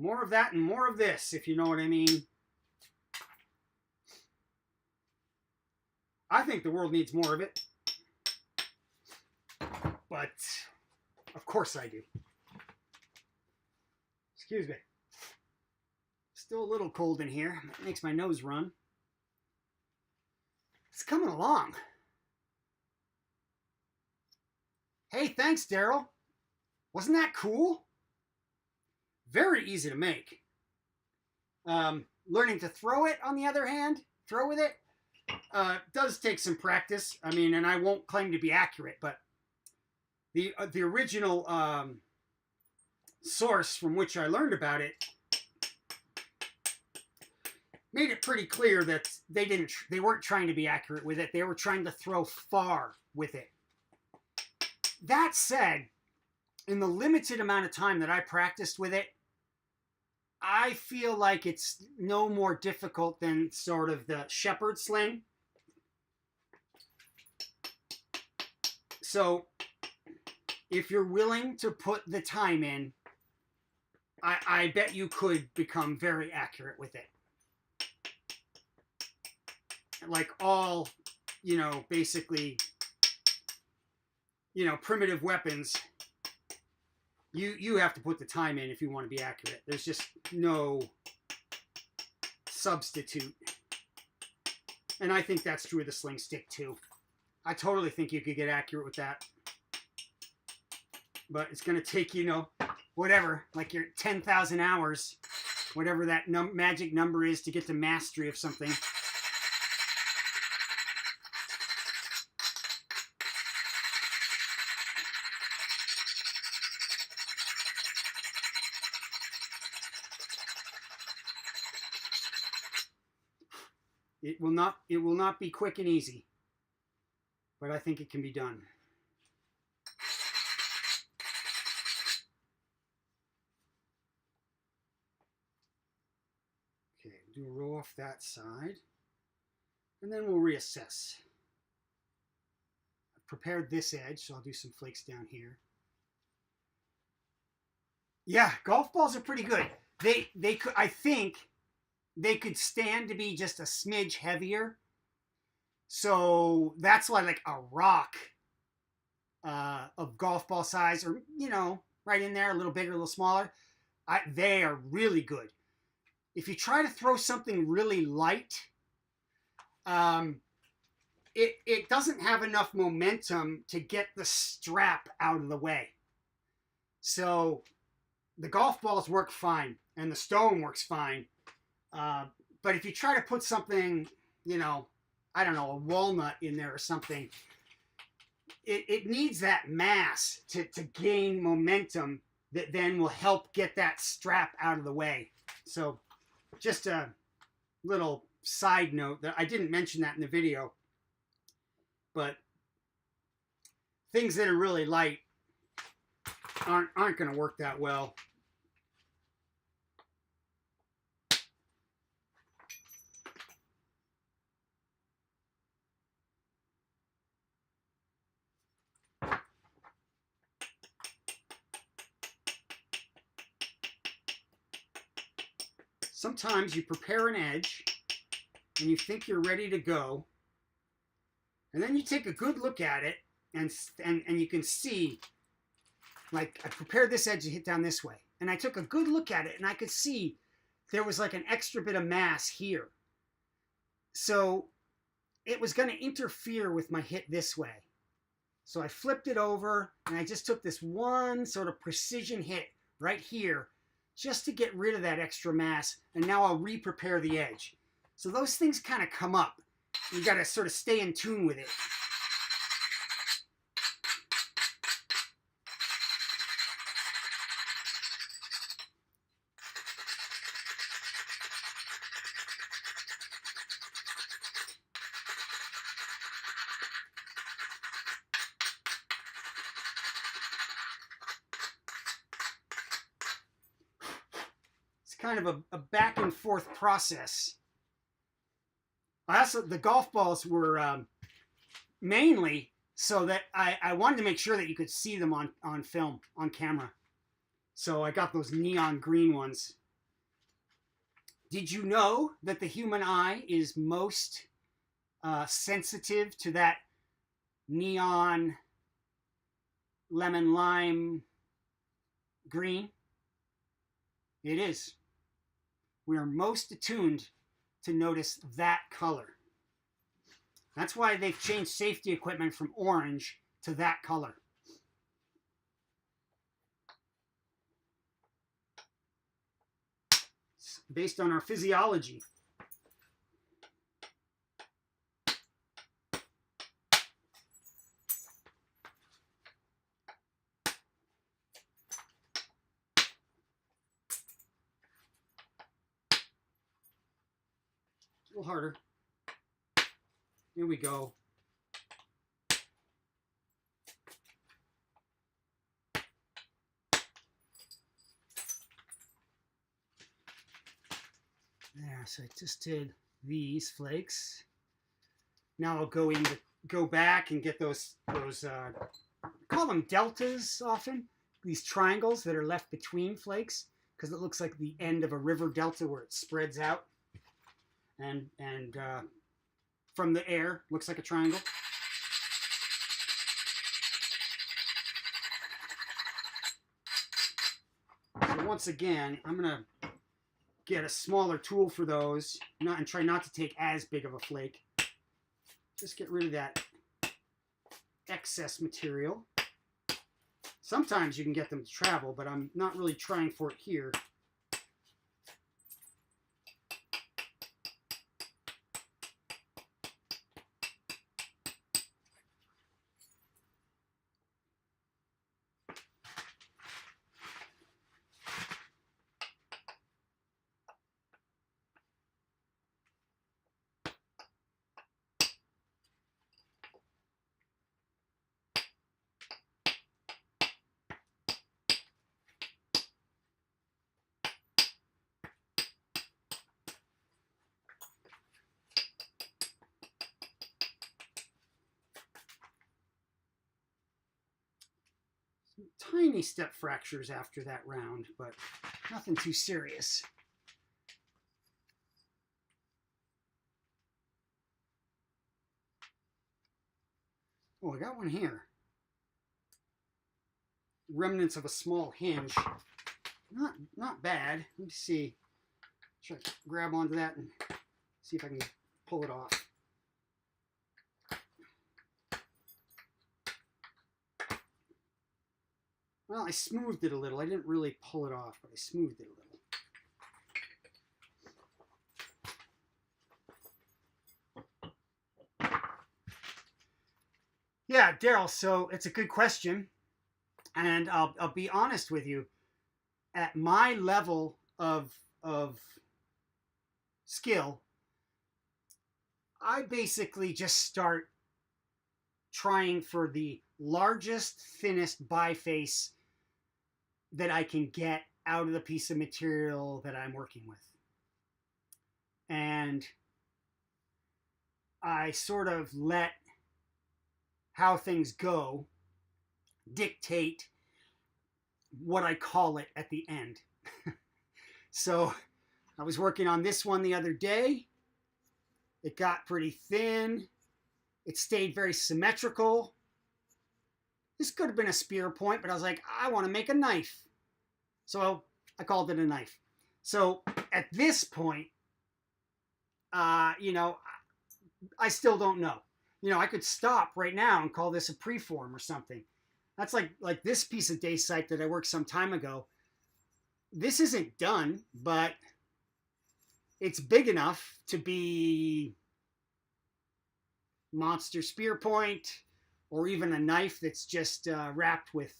More of that and more of this, if you know what I mean. I think the world needs more of it. But, of course I do. Excuse me. Still a little cold in here. That makes my nose run. It's coming along. Hey, thanks, Daryl. Wasn't that cool? Very easy to make. Learning to throw it, on the other hand, throw with it, does take some practice. I mean, and I won't claim to be accurate, but the original source from which I learned about it made it pretty clear that they weren't trying to be accurate with it. They were trying to throw far with it. That said, in the limited amount of time that I practiced with it, I feel like it's no more difficult than sort of the shepherd sling. So if you're willing to put the time in, I bet you could become very accurate with it. Like all, you know, basically, you know, primitive weapons, you have to put the time in if you want to be accurate. There's just no substitute. And I think that's true of the sling stick too. I totally think you could get accurate with that. But it's going to take, you know, whatever, like your 10,000 hours, whatever that magic number is to get to mastery of something. It will not be quick and easy, but I think it can be done. Okay, do a row off that side, and then we'll reassess. I've prepared this edge, so I'll do some flakes down here. Yeah, golf balls are pretty good. They could, I think, they could stand to be just a smidge heavier. So that's why, like, a rock of golf ball size, or, you know, right in there, a little bigger, a little smaller, they are really good. If you try to throw something really light, it doesn't have enough momentum to get the strap out of the way. So the golf balls work fine, and the stone works fine. But if you try to put something, you know, I don't know, a walnut in there or something, it needs that mass to gain momentum that then will help get that strap out of the way. So just a little side note that I didn't mention that in the video, but things that are really light aren't going to work that well. Sometimes you prepare an edge and you think you're ready to go, and then you take a good look at it, and you can see, like, I prepared this edge to hit down this way, and I took a good look at it, and I could see there was like an extra bit of mass here. So it was going to interfere with my hit this way. So I flipped it over, and I just took this one sort of precision hit right here, just to get rid of that extra mass, and now I'll re-prepare the edge. So those things kind of come up. You got to sort of stay in tune with it. Kind of a back and forth process. Also, the golf balls were mainly so that I wanted to make sure that you could see them on film, on camera. So I got those neon green ones. Did you know that the human eye is most sensitive to that neon lemon lime green? It is. We are most attuned to notice that color. That's why they've changed safety equipment from orange to that color. It's based on our physiology. A little harder. Here we go. There, so I just did these flakes. Now I'll go back and get those I call them deltas often, these triangles that are left between flakes, because it looks like the end of a river delta where it spreads out. And from the air, looks like a triangle. So once again, I'm going to get a smaller tool for those, and try not to take as big of a flake. Just get rid of that excess material. Sometimes you can get them to travel, but I'm not really trying for it here. Tiny step fractures after that round, but nothing too serious. Oh, I got one here. Remnants of a small hinge. Not bad. Let me see. Try to grab onto that and see if I can pull it off. Well, I smoothed it a little. I didn't really pull it off, but I smoothed it a little. Yeah, Daryl, so it's a good question. And I'll be honest with you. At my level of skill, I basically just start trying for the largest, thinnest biface that I can get out of the piece of material that I'm working with. And I sort of let how things go dictate what I call it at the end. So I was working on this one the other day. It got pretty thin. It stayed very symmetrical. This could have been a spear point, but I was like, I want to make a knife. So I called it a knife. So at this point, you know, I still don't know. You know, I could stop right now and call this a preform or something. That's like this piece of dacite that I worked some time ago. This isn't done, but it's big enough to be monster spear point, or even a knife that's just wrapped with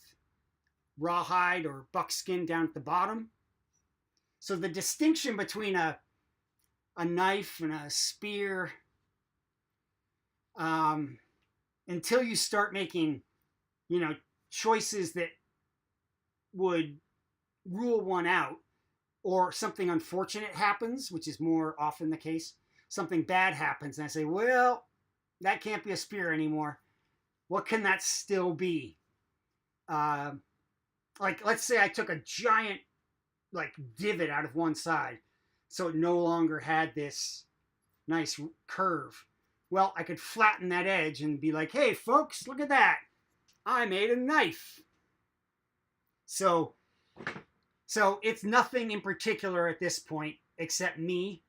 rawhide or buckskin down at the bottom. So the distinction between a knife and a spear, until you start making, you know, choices that would rule one out, or something unfortunate happens, which is more often the case. Something bad happens, and I say, well, that can't be a spear anymore. What can that still be? Like, let's say I took a giant, like, divot out of one side, so it no longer had this nice curve. Well, I could flatten that edge and be like, hey, folks, look at that. I made a knife. So it's nothing in particular at this point, except me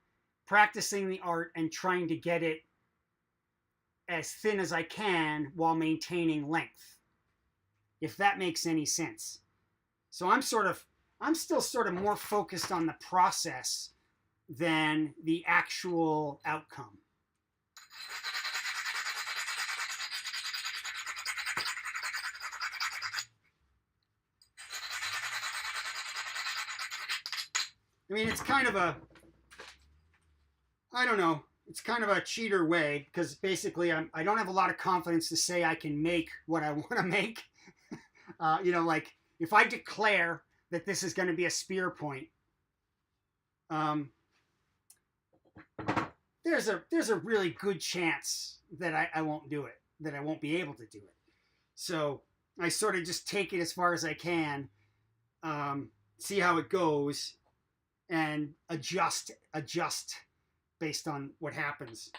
practicing the art and trying to get it as thin as I can while maintaining length, if that makes any sense. So I'm still sort of more focused on the process than the actual outcome. I mean, it's kind of a, I don't know, it's kind of a cheater way, because basically I don't have a lot of confidence to say I can make what I want to make. You know, like, if I declare that this is going to be a spear point, there's a really good chance that I won't do it, that I won't be able to do it. So I sort of just take it as far as I can, see how it goes, and adjust based on what happens.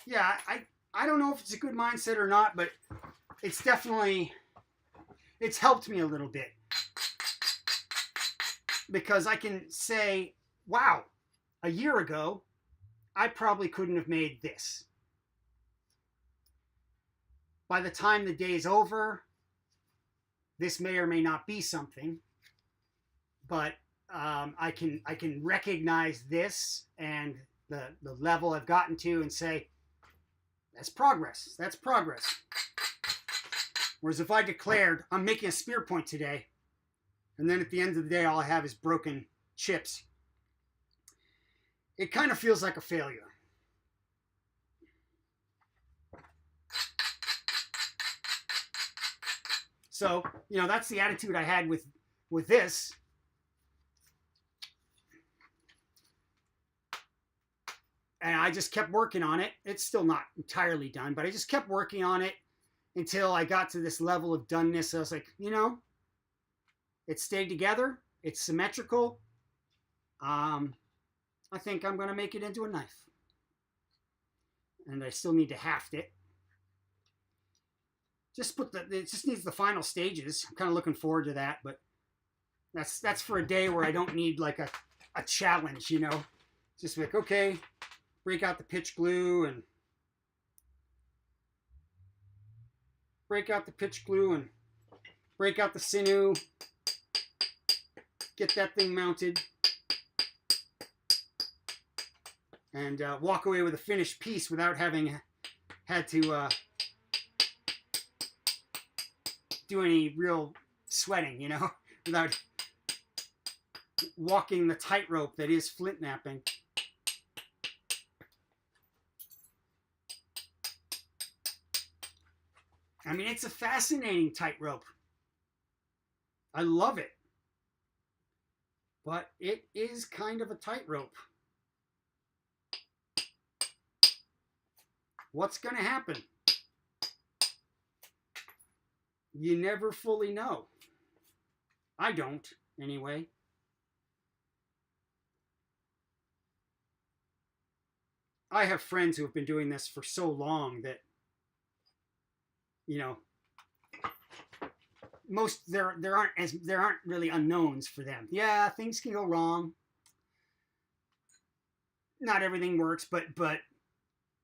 Yeah, I don't know if it's a good mindset or not, but it's helped me a little bit, because I can say, wow, a year ago I probably couldn't have made this. By the time the day is over, this may or may not be something, but I can recognize this and the level I've gotten to and say, that's progress. That's progress. Whereas if I declared, I'm making a spear point today, and then at the end of the day, all I have is broken chips, it kind of feels like a failure. So, you know, that's the attitude I had with this. And I just kept working on it. It's still not entirely done, but I just kept working on it until I got to this level of doneness. I was like, you know, it stayed together. It's symmetrical. I think I'm going to make it into a knife. And I still need to haft it. It just needs the final stages. I'm kind of looking forward to that, but that's for a day where I don't need like a challenge, you know. Just like, okay, break out the pitch glue and break out the sinew, get that thing mounted, and walk away with a finished piece without having had to do any real sweating, you know, without walking the tightrope that is flint knapping. I mean, it's a fascinating tightrope. I love it. But it is kind of a tightrope. What's going to happen? You never fully know. I don't, anyway. I have friends who have been doing this for so long that, you know, there aren't really unknowns for them. Yeah, things can go wrong. Not everything works, but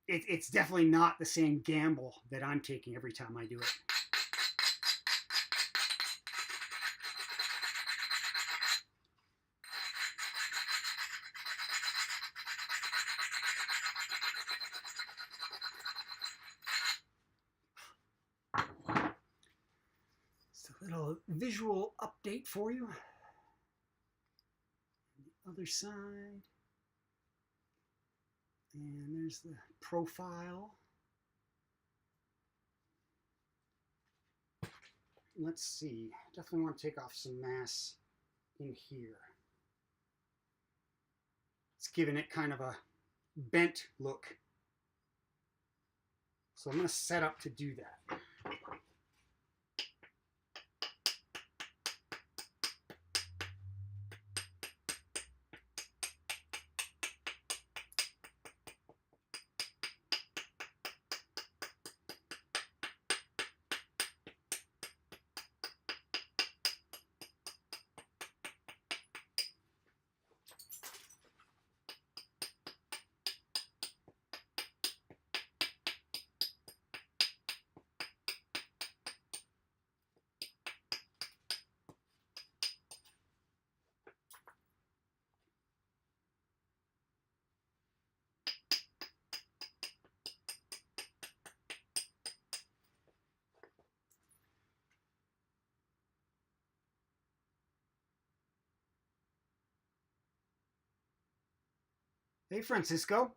it's definitely not the same gamble that I'm taking every time I do it. Little visual update for you. The other side. And there's the profile. Let's see. Definitely want to take off some mass in here. It's giving it kind of a bent look. So I'm going to set up to do that. Hey, Francisco.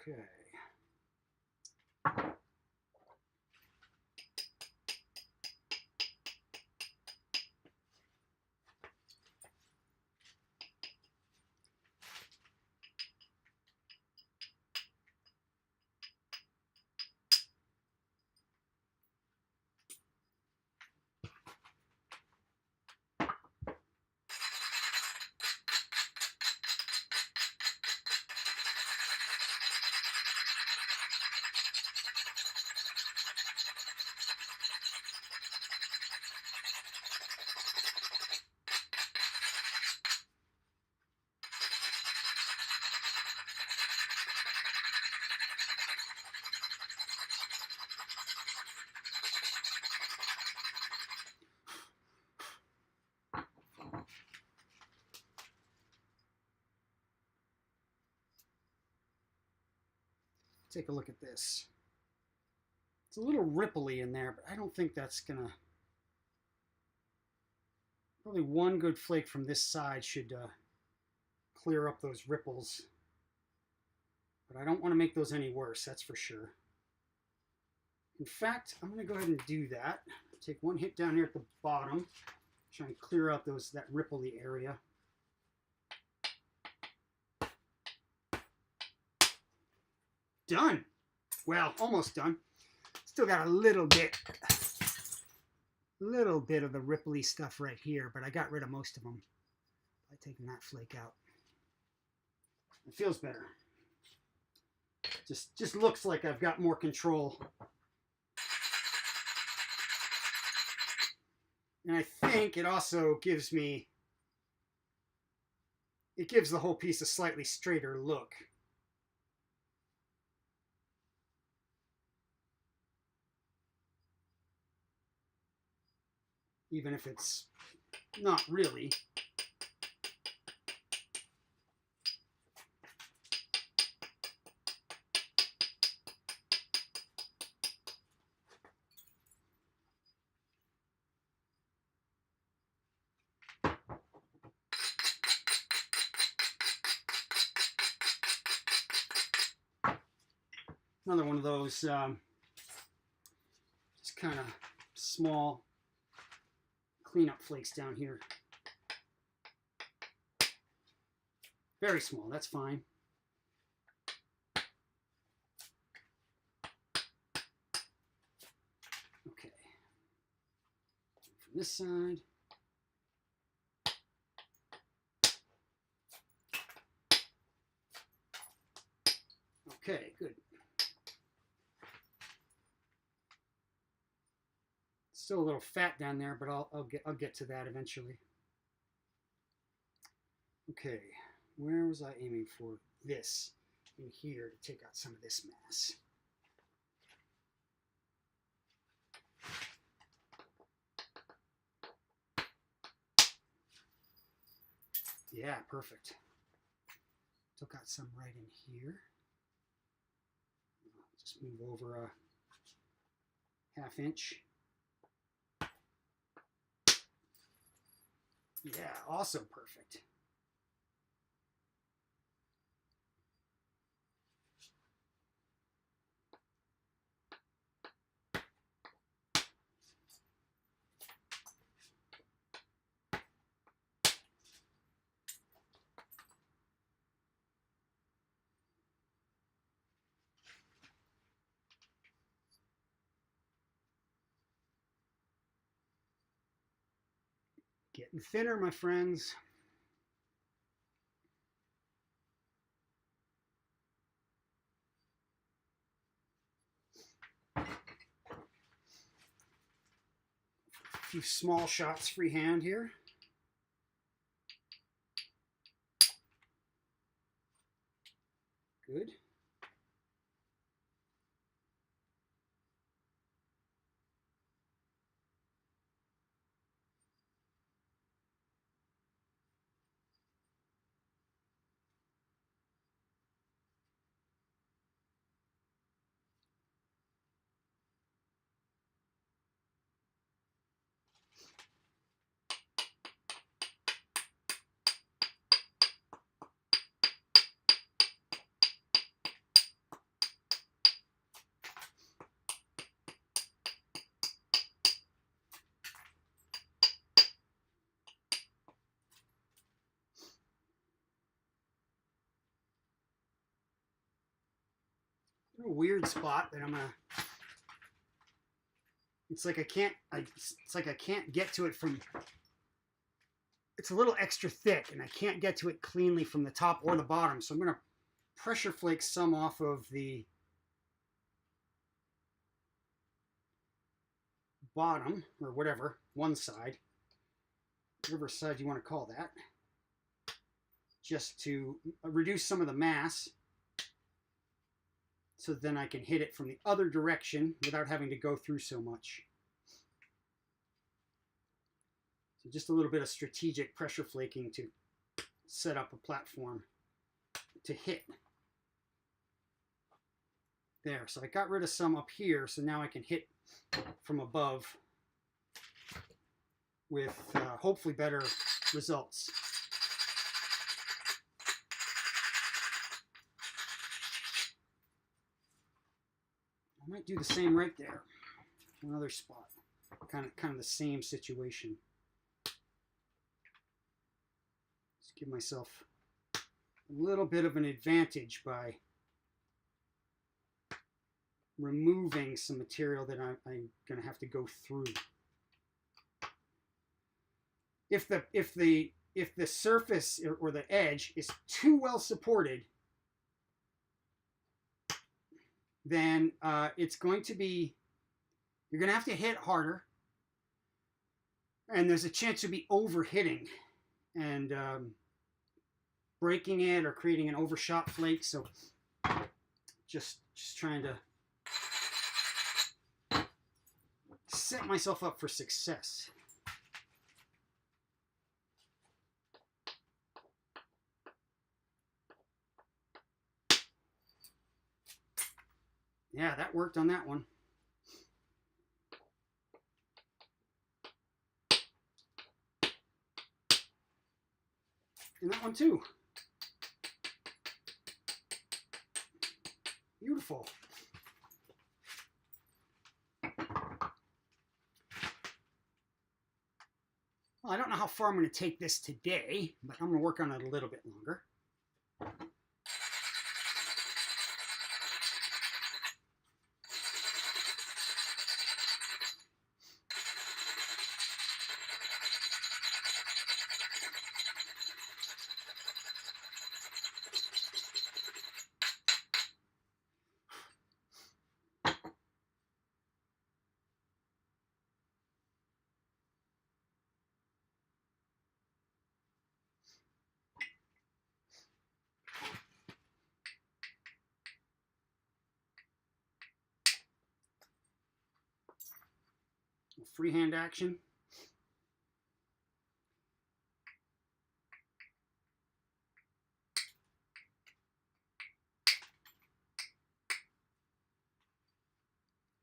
Okay. take a look at this. It's a little ripply in there, but I don't think that's gonna... Probably one good flake from this side should clear up those ripples. But I don't want to make those any worse, that's for sure. In fact, I'm going to go ahead and do that. Take one hit down here at the bottom. Try and clear out that ripply area. Done. Well, almost done. Still got a little bit of the ripply stuff right here, but I got rid of most of them by taking that flake out. It feels better. Just looks like I've got more control. And I think it also gives the whole piece a slightly straighter look. Even if it's not really. Another one of those just kind of small cleanup flakes down here. Very small, that's fine. Okay. From this side. Okay, good. Still a little fat down there, but I'll get to that eventually. Okay, where was I aiming for? This in here to take out some of this mass. Yeah, perfect. Took out some right in here. Just move over a ½ inch. Yeah, also perfect. Getting thinner, my friends. A few small shots freehand here. Good. A weird spot that I'm gonna. It's like I can't get to it from. It's a little extra thick, and I can't get to it cleanly from the top or the bottom. So I'm gonna pressure flake some off of the bottom or whatever, one side, whatever side you want to call that, just to reduce some of the mass. So then I can hit it from the other direction without having to go through so much. So just a little bit of strategic pressure flaking to set up a platform to hit. There, so I got rid of some up here, so now I can hit from above with hopefully better results. I might do the same right there. Another spot. Kind of the same situation. Just give myself a little bit of an advantage by removing some material that I'm going to have to go through. If the surface or the edge is too well supported, then it's going to be, you're going to have to hit harder, and there's a chance you'll be overhitting and breaking it or creating an overshot flake. So just trying to set myself up for success. Yeah, that worked on that one. And that one too. Beautiful. Well, I don't know how far I'm going to take this today, but I'm going to work on it a little bit longer. Freehand action.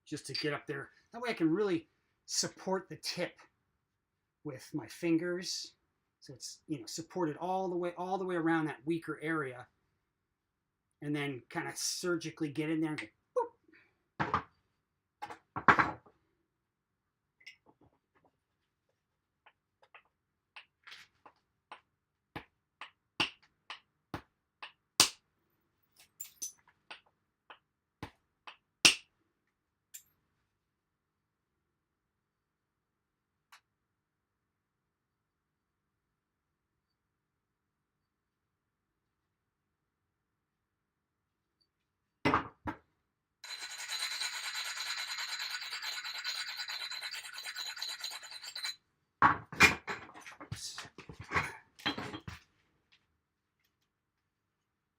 Just to get up there. That way I can really support the tip with my fingers. So it's, you know, supported all the way around that weaker area. And then kind of surgically get in there and go, boop.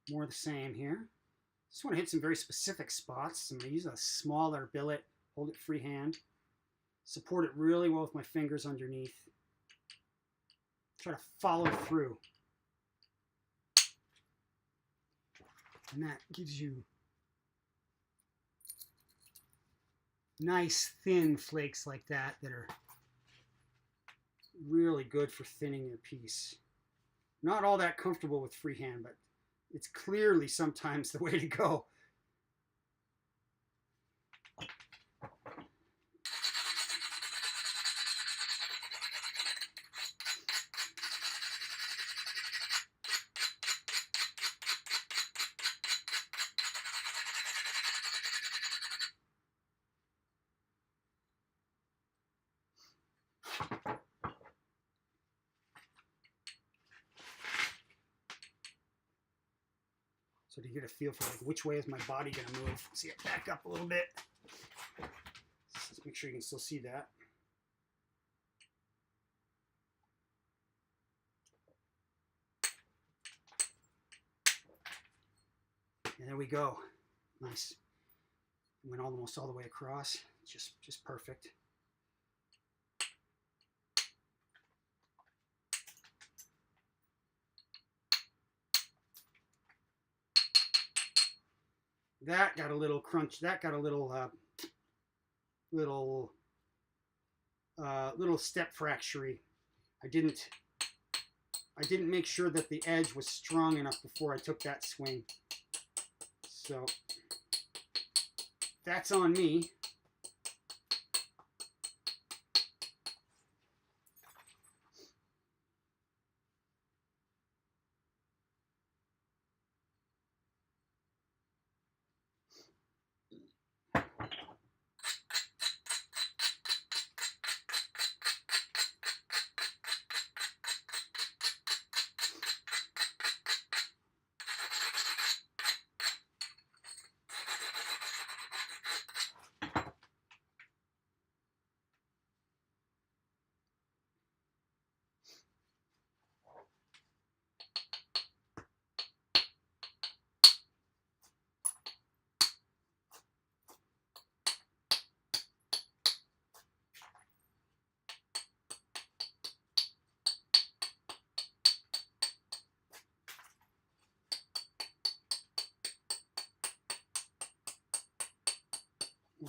More of the same here. Just want to hit some very specific spots. I'm going to use a smaller billet, hold it freehand, support it really well with my fingers underneath. Try to follow through. And that gives you nice thin flakes like that are really good for thinning your piece. Not all that comfortable with freehand, but it's clearly sometimes the way to go. So to get a feel for like which way is my body going to move. See it back up a little bit. Let's make sure you can still see that. And there we go. Nice. Went almost all the way across. Just perfect. That got a little crunch. That got a little little step fractury. I didn't make sure that the edge was strong enough before I took that swing. So that's on me.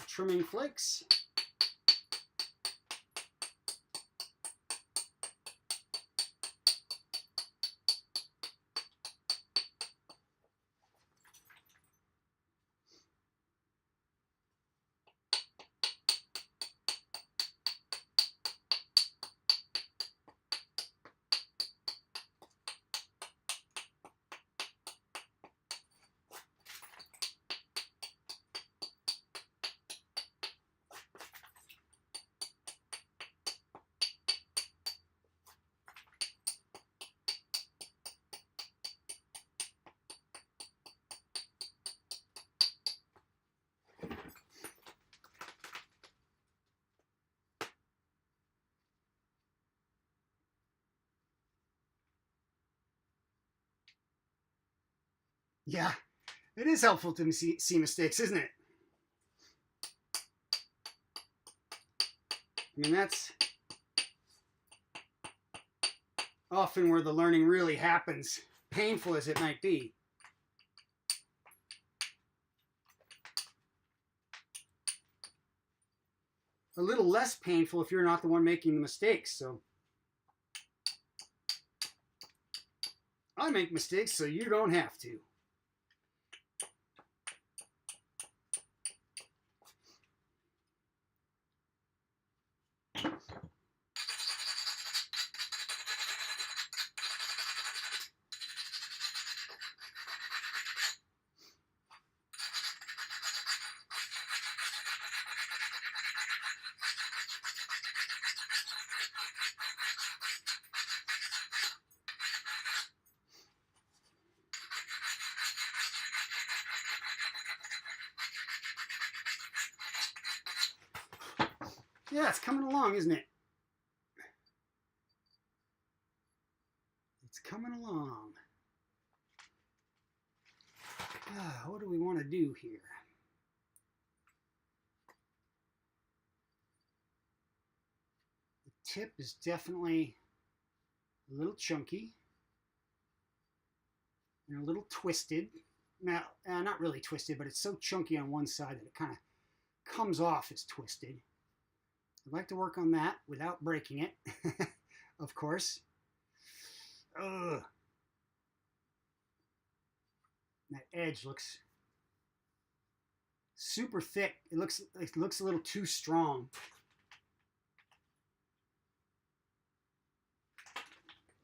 Trimming flakes. Yeah, it is helpful to see mistakes, isn't it? I mean, that's often where the learning really happens, painful as it might be. A little less painful if you're not the one making the mistakes. So I make mistakes so you don't have to. Yeah, it's coming along, isn't it? It's coming along. What do we want to do here? The tip is definitely a little chunky and a little twisted. Now, not really twisted, but it's so chunky on one side that it kind of comes off as twisted. I'd like to work on that without breaking it, of course. Ugh. That edge looks super thick. It looks a little too strong.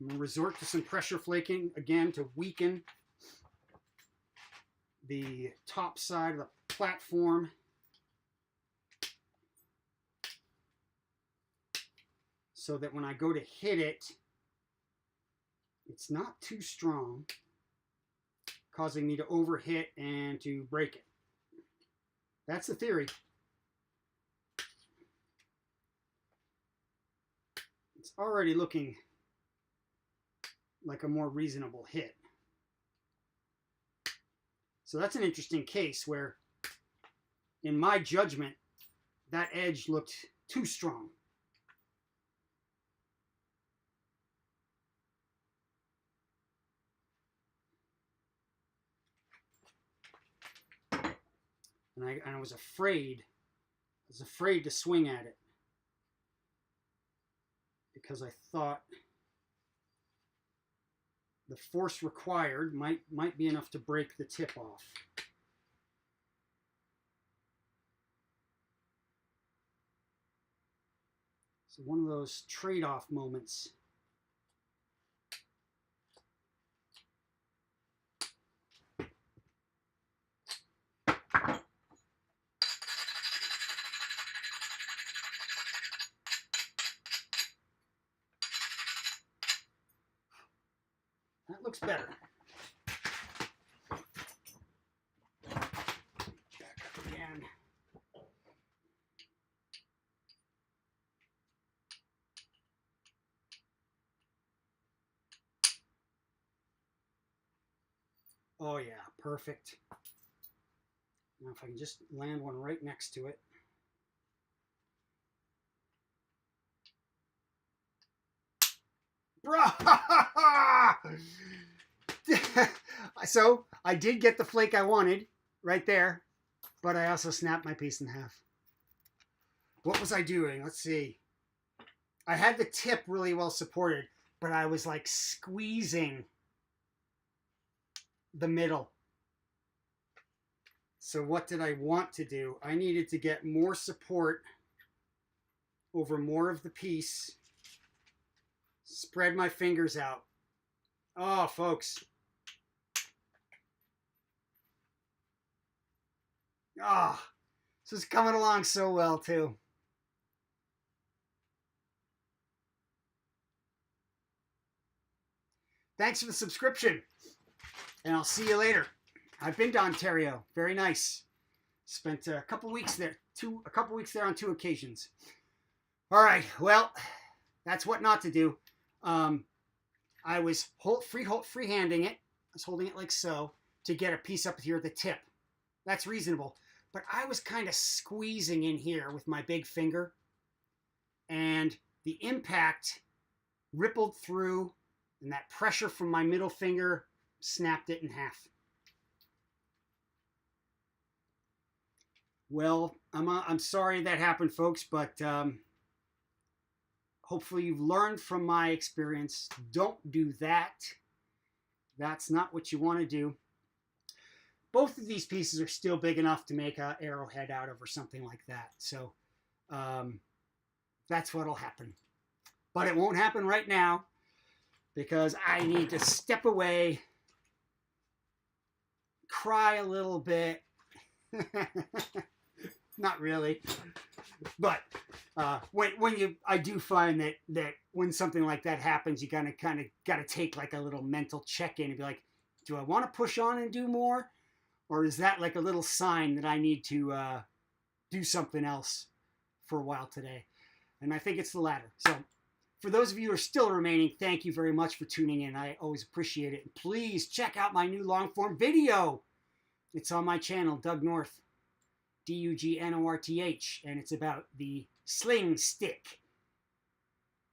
I'm going to resort to some pressure flaking again to weaken the top side of the platform. So that when I go to hit it, it's not too strong, causing me to overhit and to break it. That's the theory. It's already looking like a more reasonable hit. So that's an interesting case where, in my judgment, that edge looked too strong. And I was afraid. I was afraid to swing at it because I thought the force required might be enough to break the tip off. So one of those trade-off moments. That looks better. Back up again. Oh yeah, perfect. Now if I can just land one right next to it. So I did get the flake I wanted right there, but I also snapped my piece in half. What was I doing? Let's see. I had the tip really well supported, but I was like squeezing the middle. So what did I want to do? I needed to get more support over more of the piece. Spread my fingers out. Oh, folks. Ah, oh, this is coming along so well, too. Thanks for the subscription, and I'll see you later. I've been to Ontario. Very nice. Spent a couple weeks there. A couple weeks there on 2 occasions. All right. Well, that's what not to do. I was freehanding it. I was holding it like so to get a piece up here at the tip. That's reasonable. But I was kind of squeezing in here with my big finger, and the impact rippled through, and that pressure from my middle finger snapped it in half. Well, I'm sorry that happened, folks, but hopefully you've learned from my experience. Don't do that. That's not what you want to do. Both of these pieces are still big enough to make an arrowhead out of or something like that. So that's what'll happen. But it won't happen right now because I need to step away, cry a little bit. Not really. But I do find that when something like that happens, you kind of got to take like a little mental check-in and be like, do I want to push on and do more? Or is that like a little sign that I need to do something else for a while today? And I think it's the latter. So for those of you who are still remaining, thank you very much for tuning in. I always appreciate it. And please check out my new long-form video. It's on my channel, Doug North, Dugnorth, and it's about the sling stick.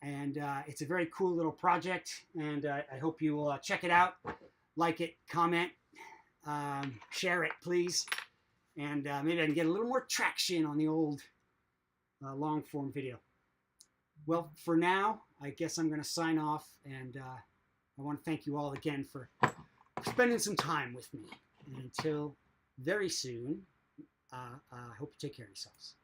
And it's a very cool little project, and I hope you will check it out, like it, comment, share it, please, and maybe I can get a little more traction on the old long-form video. Well, for now, I guess I'm going to sign off, and I want to thank you all again for spending some time with me. And until very soon, I hope you take care of yourselves.